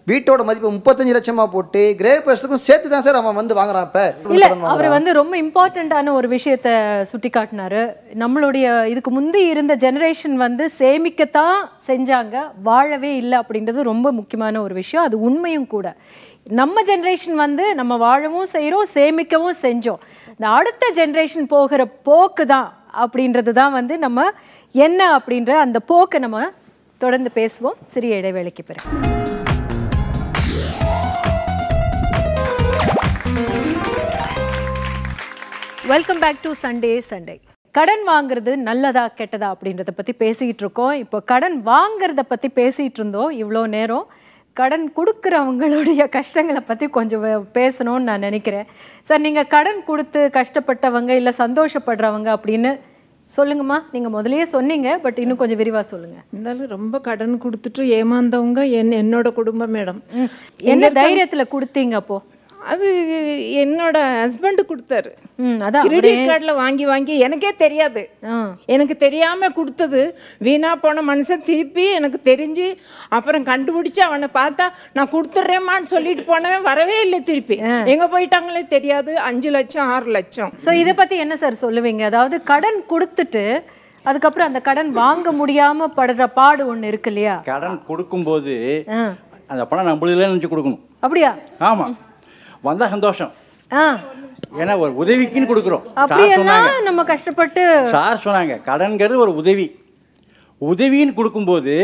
வீட்டோட மதிப்பு 35 லட்சமா போட்டு கிரேவ் பேஸ்டுக்கும் சேர்த்து தான் சார் அவன் வந்து வாங்குறான். இப்ப இல்ல, அவர் வந்து ரொம்ப இம்பார்ட்டண்டான ஒரு விஷயத்த சுட்டி காட்டினாரு. நம்மளுடைய இதுக்கு முந்தி இருந்த ஜெனரேஷன் வந்து சேமிக்கத்தான் செஞ்சாங்க, வாழவே இல்லை அப்படின்றது ரொம்ப முக்கியமான ஒரு விஷயம். அது உண்மையும் கூட. நம்ம ஜென்ரேஷன் வந்து நம்ம வாழவும் செய்கிறோம், சேமிக்கவும் செஞ்சோம். இந்த அடுத்த ஜென்ரேஷன் போகிற போக்கு தான் அப்படின்றது தான் வந்து நம்ம என்ன அப்படின்ற அந்த போக்கை நம்ம தொடர்ந்து பேசுவோம் சிறிய இடைவேளைக்கு பிறகு. Welcome back to Sunday Sunday. கடன் வாங்குறது நல்லதா கெட்டதா அப்படின்றத பற்றி பேசிகிட்டு இருக்கோம். இப்போ கடன் வாங்குறத பற்றி பேசிகிட்டு இருந்தோம் இவ்வளோ நேரம். கடன் கொடுக்குறவங்களுடைய கஷ்டங்களை பற்றி கொஞ்சம் பேசணும்னு நான் நினைக்கிறேன். சார், நீங்கள் கடன் கொடுத்து கஷ்டப்பட்டவங்க இல்லை சந்தோஷப்படுறவங்க அப்படின்னு சொல்லுங்கம்மா. நீங்கள் முதலையே சொன்னீங்க, பட் இன்னும் கொஞ்சம் விரிவாக சொல்லுங்கள். இருந்தாலும் ரொம்ப கடன் கொடுத்துட்டு ஏமாந்தவங்க என்னோட குடும்பம் மேடம். என்ன தைரியத்தில் கொடுத்தீங்க அப்போ? அது என்னோட ஹஸ்பண்ட் கொடுத்தாரு. கிரெடிட் கார்டில் வாங்கி வாங்கி எனக்கே தெரியாது, எனக்கு தெரியாமல் கொடுத்தது. வீணா போன மனுஷன் திருப்பி எனக்கு தெரிஞ்சு அப்புறம் கண்டுபிடிச்சி அவனை பார்த்தா நான் கொடுத்துட்றேம்மான்னு சொல்லிட்டு போனவன் வரவே இல்லை. திருப்பி எங்கே போயிட்டாங்களே தெரியாது. 5 லட்சம் 6 லட்சம். ஸோ இதை பற்றி என்ன சார் சொல்லுவீங்க? அதாவது கடன் கொடுத்துட்டு அதுக்கப்புறம் அந்த கடன் வாங்க முடியாமல் படுற பாடு ஒன்று இருக்கு இல்லையா? கடன் கொடுக்கும்போது அந்த பணம் நம்மளுக்கு நினச்சி கொடுக்கணும். அப்படியா? ஆமாம், வந்தால் சந்தோஷம். ஏன்னா ஒரு உதவிக்குன்னு கொடுக்குறோம். நம்ம கஷ்டப்பட்டு சார் சொன்னாங்க கடன்கிறது ஒரு உதவி. உதவின்னு கொடுக்கும்போது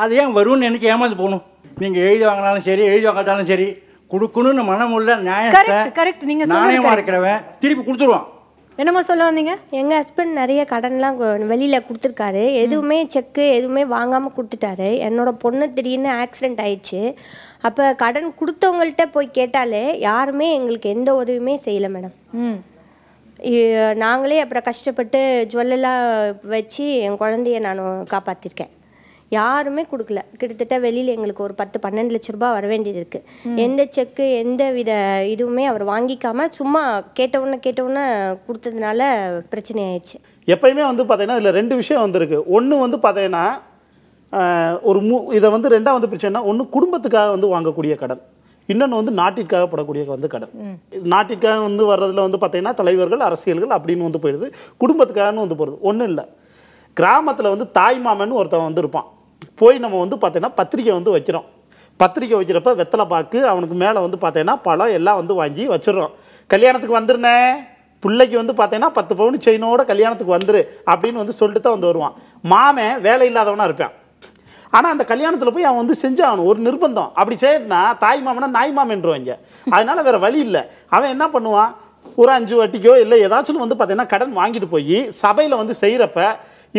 அது ஏன் வரும்னு எனக்கு ஏமாந்து போகணும்? நீங்கள் எழுதி வாங்கினாலும் சரி, எழுதி வாங்காட்டாலும் சரி, கொடுக்கணும்னு மனம் உள்ள நியாயமாக இருக்கிறவன் திருப்பி கொடுத்துருவான். என்னம்மா சொல்ல வந்தீங்க? எங்கள் ஹஸ்பண்ட் நிறைய கடன்லாம் வெளியில் கொடுத்துருக்காரு. எதுவுமே செக்கு எதுவுமே வாங்காமல் கொடுத்துட்டாரு. என்னோட பொண்ணு திடீர்னு ஆக்சிடெண்ட் ஆயிடுச்சு. அப்போ கடன் கொடுத்தவங்கள்ட்ட போய் கேட்டாலே யாருமே எங்களுக்கு எந்த உதவியுமே செய்யலை மேடம். நாங்களே அப்புறம் கஷ்டப்பட்டு ஜுவல்லெல்லாம் வச்சு என் குழந்தைய நான் காப்பாற்றிருக்கேன். யாருமே கொடுக்கல. கிட்டத்தட்ட வெளியில் எங்களுக்கு ஒரு 10-12 லட்ச ரூபாய் வர வேண்டியது இருக்குது. எந்த செக்கு எந்த வித இதுவுமே அவர் வாங்கிக்காமல் சும்மா கேட்டவுடனே கொடுத்ததுனால பிரச்சனை ஆயிடுச்சு. எப்பயுமே வந்து பார்த்தீங்கன்னா இதில் 2 விஷயம் வந்துருக்கு. ஒன்று வந்து பார்த்தீங்கன்னா இதை வந்து ரெண்டாக வந்து பிரச்சனைனா, ஒன்று குடும்பத்துக்காக வந்து வாங்கக்கூடிய கடன், இன்னொன்று வந்து நாட்டிற்காக படக்கூடிய வந்து கடன். நாட்டிற்காக வந்து வர்றதுல வந்து பார்த்தீங்கன்னா தலைவர்கள் அரசியல்கள் அப்படின்னு வந்து போயிடுது. குடும்பத்துக்காகனு வந்து போகிறது ஒன்றும் இல்லை. கிராமத்தில் வந்து தாய் மாமன்னு ஒருத்தன் வந்து இருப்பான். போய் நம்ம வந்து பார்த்தீங்கன்னா பத்திரிக்கை வந்து வைக்கிறோம். பத்திரிக்கை வைக்கிறப்ப வெத்தலை பாக்கு அவனுக்கு மேலே வந்து பார்த்தீங்கன்னா பழம் எல்லாம் வந்து வாங்கி வச்சிடறோம். கல்யாணத்துக்கு வந்துருனேன், பிள்ளைக்கு வந்து பார்த்தீங்கன்னா 10 பவுன் செயினோட கல்யாணத்துக்கு வந்துரு அப்படின்னு வந்து சொல்லிட்டு தான் வந்து வருவான். மாமன் வேலை இல்லாதவனாக இருப்பான். ஆனால் அந்த கல்யாணத்தில் போய் அவன் வந்து செஞ்சாகணும், ஒரு நிர்பந்தம். அப்படி செய்யணும்னா தாய் மாமனா நாய் மாமன்றுவாங்க. அதனால வேற வழி இல்லை. அவன் என்ன பண்ணுவான், ஒரு 5 வட்டிக்கோ இல்லை ஏதாச்சும் வந்து பார்த்தீங்கன்னா கடன் வாங்கிட்டு போய் சபையில் வந்து செய்கிறப்ப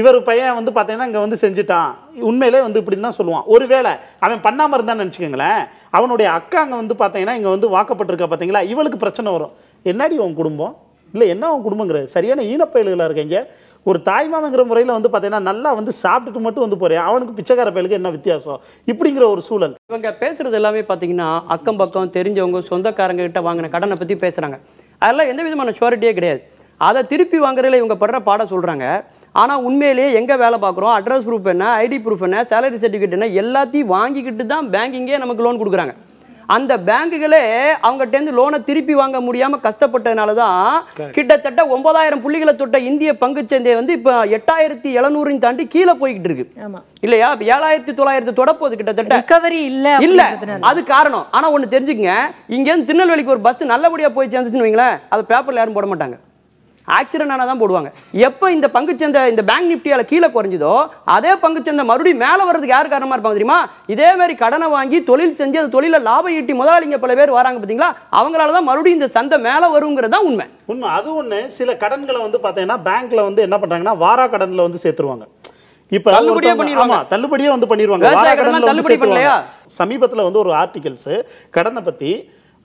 இவர் பையன் வந்து பார்த்தீங்கன்னா இங்கே வந்து செஞ்சுட்டான், உண்மையிலே வந்து இப்படின்னு தான் சொல்லுவான். ஒருவேளை அவன் பண்ணாமல் இருந்தான்னு நினச்சிக்கோங்களேன், அவனுடைய அக்கா அங்கே வந்து பார்த்தீங்கன்னா இங்கே வந்து வாக்கப்பட்டிருக்கா பார்த்தீங்களா, இவளுக்கு பிரச்சனை வரும். என்னடி உன் குடும்பம் இல்லை என்ன உன் குடும்பங்கிற சரியான ஈனப்பயல்களாக இருக்கீங்க. ஒரு தாய்மாமங்கிற முறையில் வந்து பார்த்தீங்கன்னா நல்லா வந்து சாப்பிட்டுட்டு மட்டும் வந்து போகிறேன், அவனுக்கு பிச்சைக்கார பயலுக்கு என்ன வித்தியாசம் இப்படிங்கிற ஒரு சூழல். இவங்க பேசுறது எல்லாமே பார்த்தீங்கன்னா அக்கம் பக்கம் தெரிஞ்சவங்க சொந்தக்காரங்க கிட்ட வாங்கின கடனை பற்றி பேசுகிறாங்க. அதெல்லாம் எந்த விதமான ஷூரிட்டியே கிடையாது. அதை திருப்பி வாங்குறதுல இவங்க படுற பாடம் சொல்கிறாங்க. ஆனால் உண்மையிலேயே எங்கே வேலை பார்க்குறோம், அட்ரஸ் ப்ரூஃப் என்ன, ஐடி ப்ரூஃப் என்ன, சேலரி சர்டிஃபிகேட் என்ன, எல்லாத்தையும் வாங்கிக்கிட்டு தான் பேங்கிங்கே நமக்கு லோன் கொடுக்குறாங்க. அந்த பேங்குகளே அவங்ககிட்டேருந்து லோனை திருப்பி வாங்க முடியாமல் கஷ்டப்பட்டதுனால தான் கிட்டத்தட்ட 9000 புள்ளிகளை தொட்ட இந்திய பங்குச்சந்தை வந்து இப்போ 8700 தாண்டி கீழே போய்கிட்டு இருக்கு இல்லையா? 7900 தொடப்போது கிட்டத்தட்ட இல்ல. அது காரணம். ஆனா ஒண்ணு தெரிஞ்சுக்கங்க, இங்கேருந்து திருநெல்வேலிக்கு ஒரு பஸ் நல்லபடியா போய் சேர்ந்துச்சுன்னு வைங்களேன், அது பேப்பர்ல யாரும் போட மாட்டாங்க, ஆக்சிடென்ட் ஆனால் தான் போடுவாங்க. எப்போ இந்த பங்குச்சந்தை இந்த பேங்க் நிஃப்டியால் கீழே குறைஞ்சதோ அதே பங்குச்சந்தை மறுபடியும் மேலே வர்றதுக்கு யார் காரணமாக இருப்பாங்க தெரியுமா? இதே மாதிரி கடனை வாங்கி தொழில் செஞ்சு அந்த தொழிலில் லாபம் ஈட்டி முதலாளிங்க பல பேர் வராங்க பார்த்தீங்களா, அவங்களால தான் மறுபடியும் இந்த சந்தை மேலே வருங்கிறது தான் உண்மை. அது ஒன்று. சில கடன்களை வந்து பார்த்தீங்கன்னா பேங்க்கில் வந்து என்ன பண்ணுறாங்கன்னா வாரா கடனில் வந்து சேர்த்துருவாங்க. இப்ப தள்ளுபடியே ஒருத்தவங்க- பண்ணிடுவாங்க. ஆமா, தள்ளுபடியே வந்து பண்ணிடுவாங்க. விவசாய வார கடன்லாம் கடன்ல வந்து தள்ளுபடி சேர்த்துருவாங்க. பண்ணலையா? சமீபத்துல வந்து ஒரு ஆர்டிகல்ஸ் கடனை பத்தி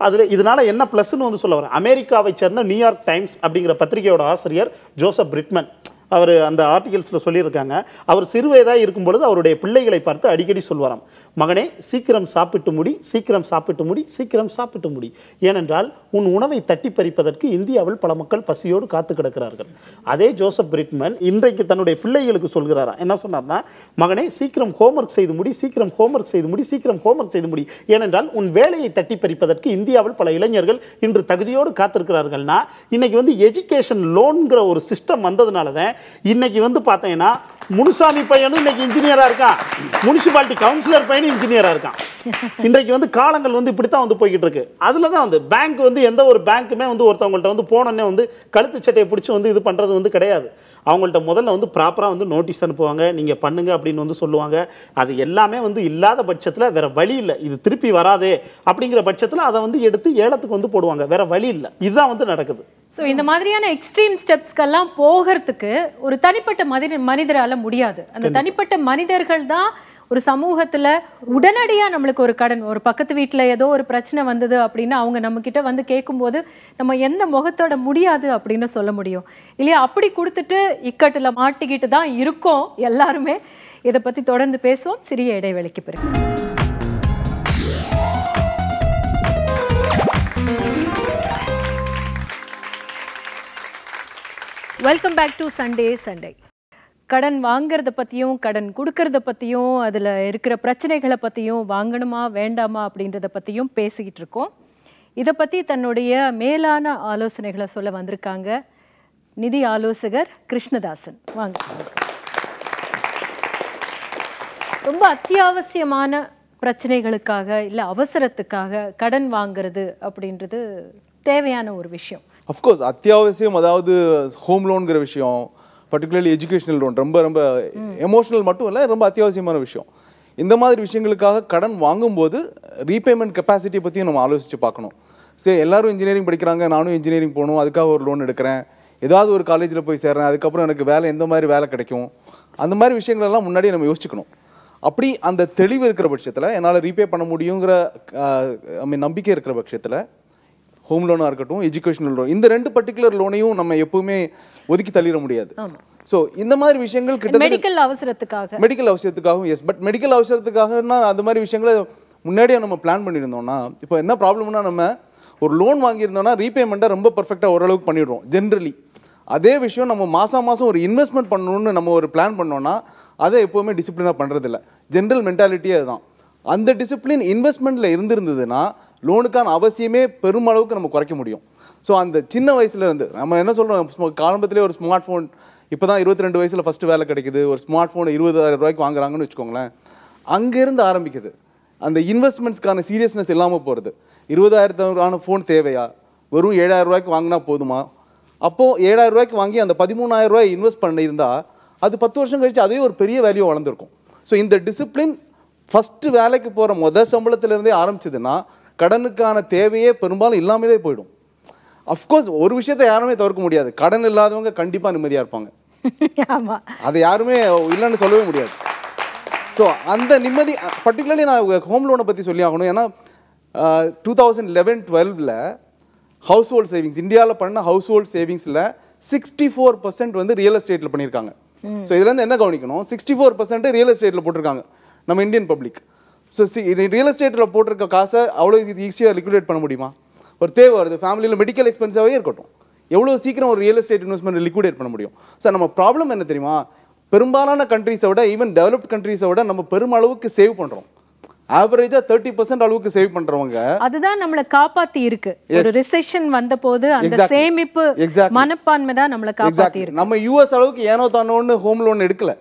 அதுல இதனால என்ன பிளஸ்ன்னு வந்து சொல்ல வரேன். அமெரிக்காவை சேர்ந்த நியூயார்க் டைம்ஸ் அப்படிங்கிற பத்திரிகையோட ஆசிரியர் ஜோசப் பிரிட்மன் அவர் அந்த ஆர்டிகல்ஸில் சொல்லியிருக்காங்க. அவர் சிறுவயதாக இருக்கும் பொழுது அவருடைய பிள்ளைகளை பார்த்து அடிக்கடி சொல்வாராம், மகனே சீக்கிரம் சாப்பிட்டு முடி, சீக்கிரம் சாப்பிட்டு முடி, சீக்கிரம் சாப்பிட்டு முடி. ஏனென்றால் உன் உணவை தட்டி பறிப்பதற்கு இந்தியாவில் பல மக்கள் பசியோடு காத்து கிடக்கிறார்கள். அதே ஜோசப் பிரிட்மன் இன்றைக்கு தன்னுடைய பிள்ளைகளுக்கு சொல்கிறாரா, என்ன சொன்னார்னா, மகனே சீக்கிரம் ஹோம்ஒர்க் செய்து முடி, சீக்கிரம் ஹோம்ஒர்க் செய்து முடி, சீக்கிரம் ஹோம்ஒர்க் செய்து முடி. ஏனென்றால் உன் வேலையை தட்டி பறிப்பதற்கு இந்தியாவில் பல இளைஞர்கள் இன்று தகுதியோடு காத்திருக்கிறார்கள்னா, இன்னைக்கு வந்து எஜுகேஷன் லோன்கிற ஒரு சிஸ்டம் வந்ததுனால தான் இன்னைக்கு வந்து பார்த்தீங்கன்னா முனுசாமி பையனும் இன்னைக்கு இன்ஜினியரா இருக்கான், முனிசிபாலிட்டி கவுன்சிலர் பையனும் இன்ஜினியரா இருக்கான். இன்றைக்கு வந்து காலங்கள் வந்து இப்படித்தான் வந்து போய்கிட்டு இருக்கு. அதுல தான் வந்து பேங்க் வந்து எந்த ஒரு பேங்க்குமே வந்து ஒருத்தவங்கள்ட்ட வந்து போனோடனே வந்து கழுத்து சட்டையை பிடிச்சி வந்து இது பண்றது வந்து கிடையாது. அவங்கள்ட்ட முதல்ல வந்து ப்ராப்பராக வந்து நோட்டீஸ் அனுப்புவாங்க, நீங்கள் பண்ணுங்க அப்படின்னு வந்து சொல்லுவாங்க. அது எல்லாமே வந்து இல்லாத பட்சத்தில் வேற வழி இல்லை, இது திருப்பி வராதே அப்படிங்கிற பட்சத்தில் அதை வந்து எடுத்து ஏலத்துக்கு வந்து போடுவாங்க, வேற வழி இல்லை. இதுதான் வந்து நடக்குது. ஸோ இந்த மாதிரியான எக்ஸ்ட்ரீம் ஸ்டெப்ஸ்க்கெல்லாம் போகிறதுக்கு ஒரு தனிப்பட்ட மனிதரால முடியாது. அந்த தனிப்பட்ட மனிதர்கள் தான் ஒரு சமூகத்துல உடனடியா நம்மளுக்கு ஒரு கடன், ஒரு பக்கத்து வீட்டுல ஏதோ ஒரு பிரச்சனை வந்தது அப்படின்னா அவங்க நம்ம கிட்ட வந்து கேட்கும்போது நம்ம எந்த முகத்தோட முடியாது அப்படின்னு சொல்ல முடியும் இல்லையா? அப்படி கொடுத்துட்டு இக்கட்டுல மாட்டிக்கிட்டு தான் இருக்கோம் எல்லாருமே. இதை பத்தி தொடர்ந்து பேசுவோம் சிறிய இடைவேளைக்கு பிறகு. Welcome back to Sunday. கடன் வாங்கிறத பற்றியும் கடன் கொடுக்கறத பற்றியும் அதில் இருக்கிற பிரச்சனைகளை பற்றியும் வாங்கணுமா வேண்டாமா அப்படின்றத பற்றியும் பேசிக்கிட்டு இருக்கோம். இதை பற்றி தன்னுடைய மேலான ஆலோசனைகளை சொல்ல வந்திருக்காங்க நிதி ஆலோசகர் கிருஷ்ணதாசன். வாங்க. ரொம்ப அத்தியாவசியமான பிரச்சனைகளுக்காக இல்லை அவசரத்துக்காக கடன் வாங்கிறது அப்படின்றது தேவையான ஒரு விஷயம். அஃப்கோர்ஸ் அத்தியாவசியம். அதாவது ஹோம் லோனுங்கிற விஷயம், பர்டிகுலர்லி எஜுகேஷனல் லோன் ரொம்ப ரொம்ப எமோஷனல் மட்டும் இல்லை, ரொம்ப அத்தியாவசியமான விஷயம். இந்த மாதிரி விஷயங்களுக்காக கடன் வாங்கும்போது ரீபேமெண்ட் கெப்பாசிட்டியை பற்றியும் நம்ம ஆலோசித்து பார்க்கணும். சரி, எல்லாரும் இன்ஜினியரிங் படிக்கிறாங்க, நானும் இன்ஜினியரிங் போகணும், அதுக்காக ஒரு லோன் எடுக்கிறேன், ஏதாவது ஒரு காலேஜில் போய் சேர்றேன், அதுக்கப்புறம் எனக்கு வேலை எந்த மாதிரி வேலை கிடைக்கும், அந்த மாதிரி விஷயங்களெல்லாம் முன்னாடியே நம்ம யோசிச்சுக்கணும். அப்படி அந்த தெளிவு இருக்கிற பட்சத்தில் என்னால் ரீபே பண்ண முடியுங்கிற நம்பிக்கை இருக்கிற பட்சத்தில் ஹோம் லோனாக இருக்கட்டும், எஜுகேஷனல் லோன், இந்த ரெண்டு பர்டிகுலர் லோனையும் நம்ம எப்பவுமே ஒதுக்கி தள்ளிட முடியாது. ஸோ இந்த மாதிரி விஷயங்கள் கிட்ட மெடிக்கல் அவசியத்துக்காகவும் எஸ், பட் மெடிக்கல் அவசரத்துக்காகனா அந்த மாதிரி விஷயங்களை முன்னாடியே நம்ம பிளான் பண்ணியிருந்தோம்னா, இப்போ என்ன ப்ராப்ளம்னா நம்ம ஒரு லோன் வாங்கியிருந்தோம்னா ரீபேமெண்ட்டை ரொம்ப பர்ஃபெக்டாக ஓரளவுக்கு பண்ணிடுறோம் ஜென்ரலி. அதே விஷயம் நம்ம மாதம் ஒரு இன்வெஸ்ட்மெண்ட் பண்ணணும்னு நம்ம ஒரு பிளான் பண்ணோம்னா அதை எப்போவுமே டிசிப்ளினாக பண்ணுறதில்ல. ஜென்ரல் மென்டாலிட்டியே அதுதான். அந்த டிசிப்ளின் இன்வெஸ்ட்மெண்ட்டில் இருந்திருந்ததுன்னா லோனுக்கான அவசியமே பெருமளவுக்கு நம்ம குறைக்க முடியும். ஸோ அந்த சின்ன வயசுலேருந்து நம்ம என்ன சொல்கிறோம், காலம்பத்திலே ஒரு ஸ்மார்ட் ஃபோன் இப்போ தான் 22 வயசில் ஃபஸ்ட்டு வேலை கிடைக்குது, ஒரு ஸ்மார்ட் ஃபோன் 20,000 ரூபாய்க்கு வாங்குறாங்கன்னு வச்சுக்கோங்களேன். அங்கேருந்து ஆரம்பிக்குது அந்த இன்வெஸ்ட்மெண்ட்ஸ்க்கான சீரியஸ்னஸ் இல்லாமல் போகிறது. 20,000 ஃபோன் தேவையா, வெறும் 7,000 ரூபாய்க்கு வாங்கினா போதுமா? அப்போது 7,000 ரூபாய்க்கு வாங்கி அந்த 13,000 ரூபாய் இன்வெஸ்ட் பண்ணியிருந்தால் அது 10 வருஷம் கழிச்சு அதே ஒரு பெரிய வேல்யூ வளர்ந்துருக்கும். ஸோ இந்த டிசிப்ளின் ஃபஸ்ட்டு வேலைக்கு போகிற சம்பளத்திலேருந்தே ஆரம்பிச்சதுன்னா கடனுக்கான தேவையே பெரும்பாலும் இல்லாமலே போயிடும். அஃப்கோர்ஸ் ஒரு விஷயத்தை யாருமே தவிர்க்க முடியாது, கடன் இல்லாதவங்க கண்டிப்பாக நிம்மதியாக இருப்பாங்க. அதை யாருமே இல்லைன்னு சொல்லவே முடியாது. ஸோ அந்த நிம்மதி பர்டிகுலர்லி நான் ஹோம் லோனை பற்றி சொல்லி ஆகணும். ஏன்னா 2011-12 ஹவுஸ் ஹோல்ட் சேவிங்ஸ் இந்தியாவில் பண்ண ஹவுஸ் ஹோல்ட் சேவிங்ஸில் 64% வந்து ரியல் எஸ்டேட்டில் பண்ணியிருக்காங்க. ஸோ இதுலேருந்து என்ன கவனிக்கணும், 64% ரியல் எஸ்டேட்டில் போட்டிருக்காங்க நம்ம இந்தியன் பப்ளிக். ஸோ ரியல் எஸ்டேட்டில் போட்டிருக்க காசை அவ்வளோ ஈஸியாக லிக்விடேட் பண்ண முடியுமா? ஒரு தேவை வருது, ஃபேமிலியில் மெடிக்கல் எக்ஸ்பென்ஸாகவே இருக்கட்டும், எவ்வளோ சீக்கிரம் ஒரு ரியல் எஸ்டேட் இன்வெஸ்ட்மெண்ட் லிக்விடேட் பண்ண முடியும்? சார் நம்ம ப்ராப்ளம் என்ன தெரியுமா, பெரும்பாலான கண்ட்ரீஸை விட ஈவன் டெவலப்ட் கண்ட்ரீஸை விட நம்ம பெருமளவுக்கு சேவ் பண்ணுறோம். ஆவரேஜா 30% அளவுக்கு சேவ் பண்றவங்க, அதுதான் நம்மளை காப்பாத்தி இருக்கு. ஒரு ரிசெஷன் வந்தபோது அந்த சேமிப்பு மனப்பான்மை தான் நம்மளை காப்பாத்தி இருக்கு. நம்ம யூஎஸ் அளவுக்கு ஏனோ தானோன்னு ஹோம் லோன் எடுக்கல.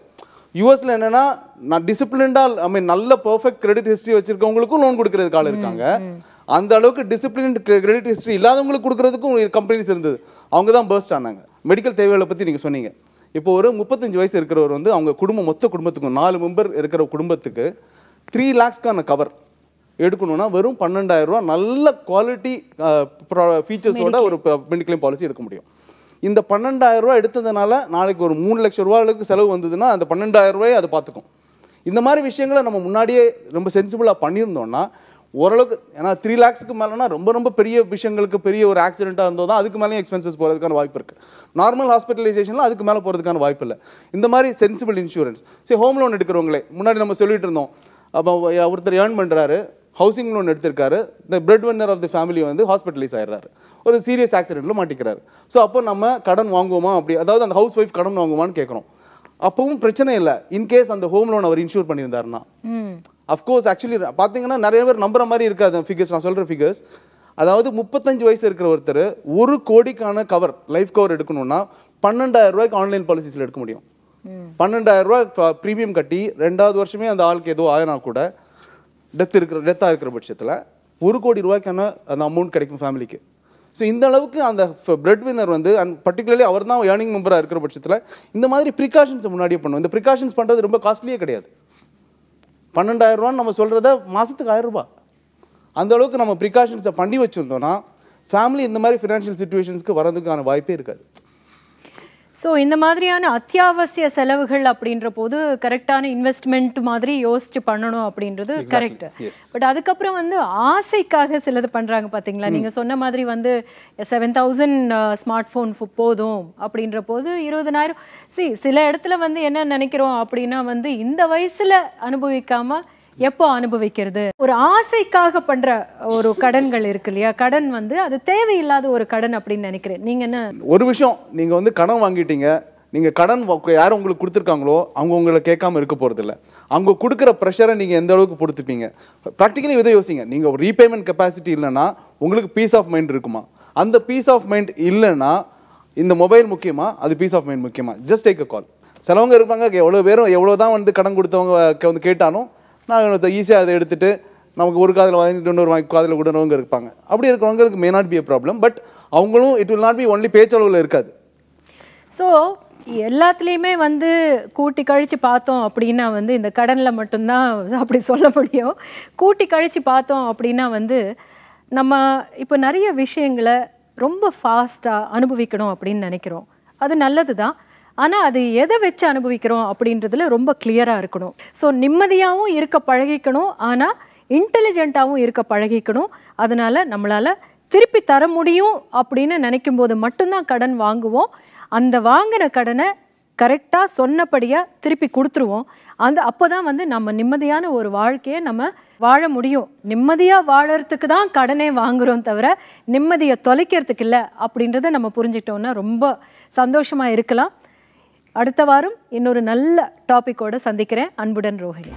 யூஎஸ்ல என்னன்னா நான் டிசிப்ளின்டா நல்ல பெர்ஃபெக்ட் கிரெடிட் ஹிஸ்டரி வச்சிருக்கவங்களுக்கும் லோன் கொடுக்கறதுக்கு ஆள் இருக்காங்க. அந்த அளவுக்கு டிசிப்ளின் கிரெடிட் ஹிஸ்டரி இல்லாதவங்களுக்கு கொடுக்கறதுக்கும் கம்பெனிஸ் இருந்தது. அவங்க தான் பர்ஸ்ட் ஆனாங்க. மெடிக்கல் தேவைகளை பத்தி நீங்க சொன்னீங்க. இப்போ ஒரு 35 வயசு இருக்கிறவர் வந்து அவங்க குடும்பம் மொத்த குடும்பத்துக்கும் 4 மெம்பர் இருக்கிற குடும்பத்துக்கு 3 lakhsக்கான கவர் எடுக்கணும்னா வெறும் 12,000 ரூபா நல்ல குவாலிட்டி ஃபீச்சர்ஸோட ஒரு மெடிக்ளைம் பாலிசி எடுக்க முடியும். இந்த 12,000 ரூபா எடுத்ததுனால நாளைக்கு ஒரு 3 லட்சம் ரூபாய்க்கு செலவு வந்ததுன்னா அந்த 12,000 ரூபாயை அதை பார்த்துக்கும். இந்த மாதிரி விஷயங்களை நம்ம முன்னாடியே ரொம்ப சென்சிபிளாக பண்ணியிருந்தோம்னா ஓரளவுக்கு, ஏன்னா 3 lakhsக்கு மேலேனா ரொம்ப ரொம்ப பெரிய விஷயங்களுக்கு பெரிய ஒரு ஆக்சிடென்ட்டாக இருந்தோம் தான் அதுக்கு மேலேயும் எக்ஸ்பென்சஸ் போகிறதுக்கான வாய்ப்பு இருக்குது. நார்மல் ஹாஸ்பிட்டலைசேஷனில் அதுக்கு மேலே போகிறதுக்கான வாய்ப்பு இல்லை. இந்த மாதிரி சென்சிபிள் இன்சூரன்ஸ், சரி ஹோம் லோன் எடுக்கிறவங்களே முன்னாடி நம்ம சொல்லிட்டு இருந்தோம். அப்போ ஒருத்தர் ஏர்ன் பண்ணுறாரு, ஹவுசிங் லோன் எடுத்திருக்காரு, இந்த bread winner of the family வந்து ஹாஸ்பிட்டலைஸ் ஆயிடுறாரு, ஒரு சீரியஸ் ஆக்சிடென்ட்டில் மாட்டிக்கிறாரு. ஸோ அப்போ நம்ம கடன் வாங்குவோமா, அப்படி அதாவது அந்த ஹவுஸ் ஒய்ஃப் கடன் வாங்குவான்னு கேட்குறோம். அப்பவும் பிரச்சனை இல்லை, இன்கேஸ் அந்த ஹோம் லோன் அவர் இன்சூர் பண்ணியிருந்தாருன்னா. அஃப்கோர்ஸ் ஆக்சுவலி பார்த்தீங்கன்னா நிறைய பேர் நம்புற மாதிரி இருக்காது ஃபிகர்ஸ். நான் சொல்கிற ஃபிகர்ஸ், அதாவது 35 வயசு இருக்கிற ஒருத்தர் 1 கோடிக்கான கவர், லைஃப் கவர் எடுக்கணும்னா 12,000 ரூபாய்க்கு ஆன்லைன் பாலிசிஸில் எடுக்க முடியும். 12,000 ரூபாய் ப்ரீமியம் கட்டி 2வது வருஷமே அந்த ஆளுக்கு ஏதோ ஆயினா கூட டெத்தாக இருக்கிற பட்சத்தில் 1 கோடி ரூபாய்க்கான அந்த அமௌண்ட் கிடைக்கும் ஃபேமிலிக்கு. ஸோ இந்த அளவுக்கு அந்த பிரெட் வின்னர் வந்து அண்ட் பர்டிகுலர்லி அவர் தான் ஏர்னிங் மெம்பராக இருக்கிற பட்சத்தில் இந்த மாதிரி ப்ரிகாஷன்ஸை முன்னாடியே பண்ணுவோம். இந்த ப்ரிகாஷன்ஸ் பண்ணுறது ரொம்ப காஸ்ட்லியே கிடையாது. 12,000 ரூபான்னு நம்ம சொல்கிறத மாதத்துக்கு 1000 ரூபாய். அந்த அளவுக்கு நம்ம ப்ரிகாஷன்ஸை பண்ணி வச்சுருந்தோன்னா ஃபேமிலி இந்த மாதிரி ஃபினான்ஷியல் சுச்சுவேஷன்ஸ்க்கு வரதுக்கான வாய்ப்பே இருக்காது. ஸோ இந்த மாதிரியான அத்தியாவசிய செலவுகள் அப்படின்ற போது கரெக்டான இன்வெஸ்ட்மெண்ட் மாதிரி யோசிச்சு பண்ணணும் அப்படின்றது கரெக்ட். பட் அதுக்கப்புறம் வந்து ஆசைக்காக சிலது பண்ணுறாங்க பார்த்தீங்களா? நீங்கள் சொன்ன மாதிரி வந்து 7,000 ஸ்மார்ட் ஃபோன் போதும் அப்படின்ற போது 20,000. சில இடத்துல வந்து என்ன நினைக்கிறோம் அப்படின்னா வந்து இந்த வயசில் அனுபவிக்காமல் எப்போ அனுபவிக்கிறது, ஒரு ஆசைக்காக பண்ற ஒரு கடன்கள் இருக்கு இல்லையா? கடன் வந்து அது தேவையில்லாத ஒரு கடன் அப்படின்னு நினைக்கிறேன். நீங்க என்ன ஒரு விஷயம், நீங்க வந்து கடன் வாங்கிட்டீங்க, நீங்க கடன் யார் உங்களுக்கு கொடுத்துருக்காங்களோ அவங்க உங்களை கேட்காம இருக்க போறது இல்லை. அவங்க கொடுக்குற ப்ரெஷரை நீங்க எந்த அளவுக்கு பொறுத்துப்பீங்க. ப்ராக்டிக்கலி இதை யோசிங்க. நீங்க ஒரு ரீபேமெண்ட் கெப்பாசிட்டி இல்லைன்னா உங்களுக்கு பீஸ் ஆஃப் மைண்ட் இருக்குமா? அந்த பீஸ் ஆஃப் மைண்ட் இல்லைன்னா இந்த மொபைல் முக்கியமா, அது பீஸ் ஆஃப் மைண்ட் முக்கியமா? ஜஸ்ட் டேக் அ கால். சிலவங்க இருப்பாங்க, எவ்வளோ பேரும் எவ்வளோதான் வந்து கடன் கொடுத்தவங்க வந்து கேட்டாலும் நான் ஈஸியாக அதை எடுத்துகிட்டு நமக்கு ஒரு காதில் வாங்கிட்டு இன்னொரு காதில் விடுறவங்க இருப்பாங்க. அப்படி இருக்கிறவங்களுக்கு may not be a problem. But அவங்களும் it will not be only பேச்சளவில் இருக்காது. ஸோ எல்லாத்துலேயுமே வந்து கூட்டி கழித்து பார்த்தோம் அப்படின்னா வந்து இந்த கடனில் மட்டும்தான் அப்படி சொல்ல முடியும். கூட்டி கழித்து பார்த்தோம் அப்படின்னா வந்து நம்ம இப்போ நிறைய விஷயங்களை ரொம்ப ஃபாஸ்ட்டாக அனுபவிக்கணும் அப்படின்னு நினைக்கிறோம். அது நல்லது தான். ஆனால் அது எதை வச்சு அனுபவிக்கிறோம் அப்படின்றதுல ரொம்ப கிளியராக இருக்கணும். ஸோ நிம்மதியாகவும் இருக்க பழகிக்கணும், ஆனால் இன்டெலிஜென்ட்டாகவும் இருக்க பழகிக்கணும். அதனால் நம்மளால் திருப்பி தர முடியும் அப்படின்னு நினைக்கும் போது மட்டும்தான் கடன் வாங்குவோம். அந்த வாங்கின கடனை கரெக்டாக சொன்னபடியாக திருப்பி கொடுத்துருவோம். அப்போ தான் வந்து நம்ம நிம்மதியான ஒரு வாழ்க்கையை நம்ம வாழ முடியும். நிம்மதியாக வாழறதுக்கு தான் கடனே வாங்குகிறோம் தவிர நிம்மதியை தொலைக்கிறதுக்கு இல்லை அப்படின்றத நம்ம புரிஞ்சுக்கிட்டோம்னா ரொம்ப சந்தோஷமாக இருக்கலாம். அடுத்த வாரம் இன்னொரு நல்ல டாபிக்கோடு சந்திக்கிறேன். அன்புடன் ரோஹிணி.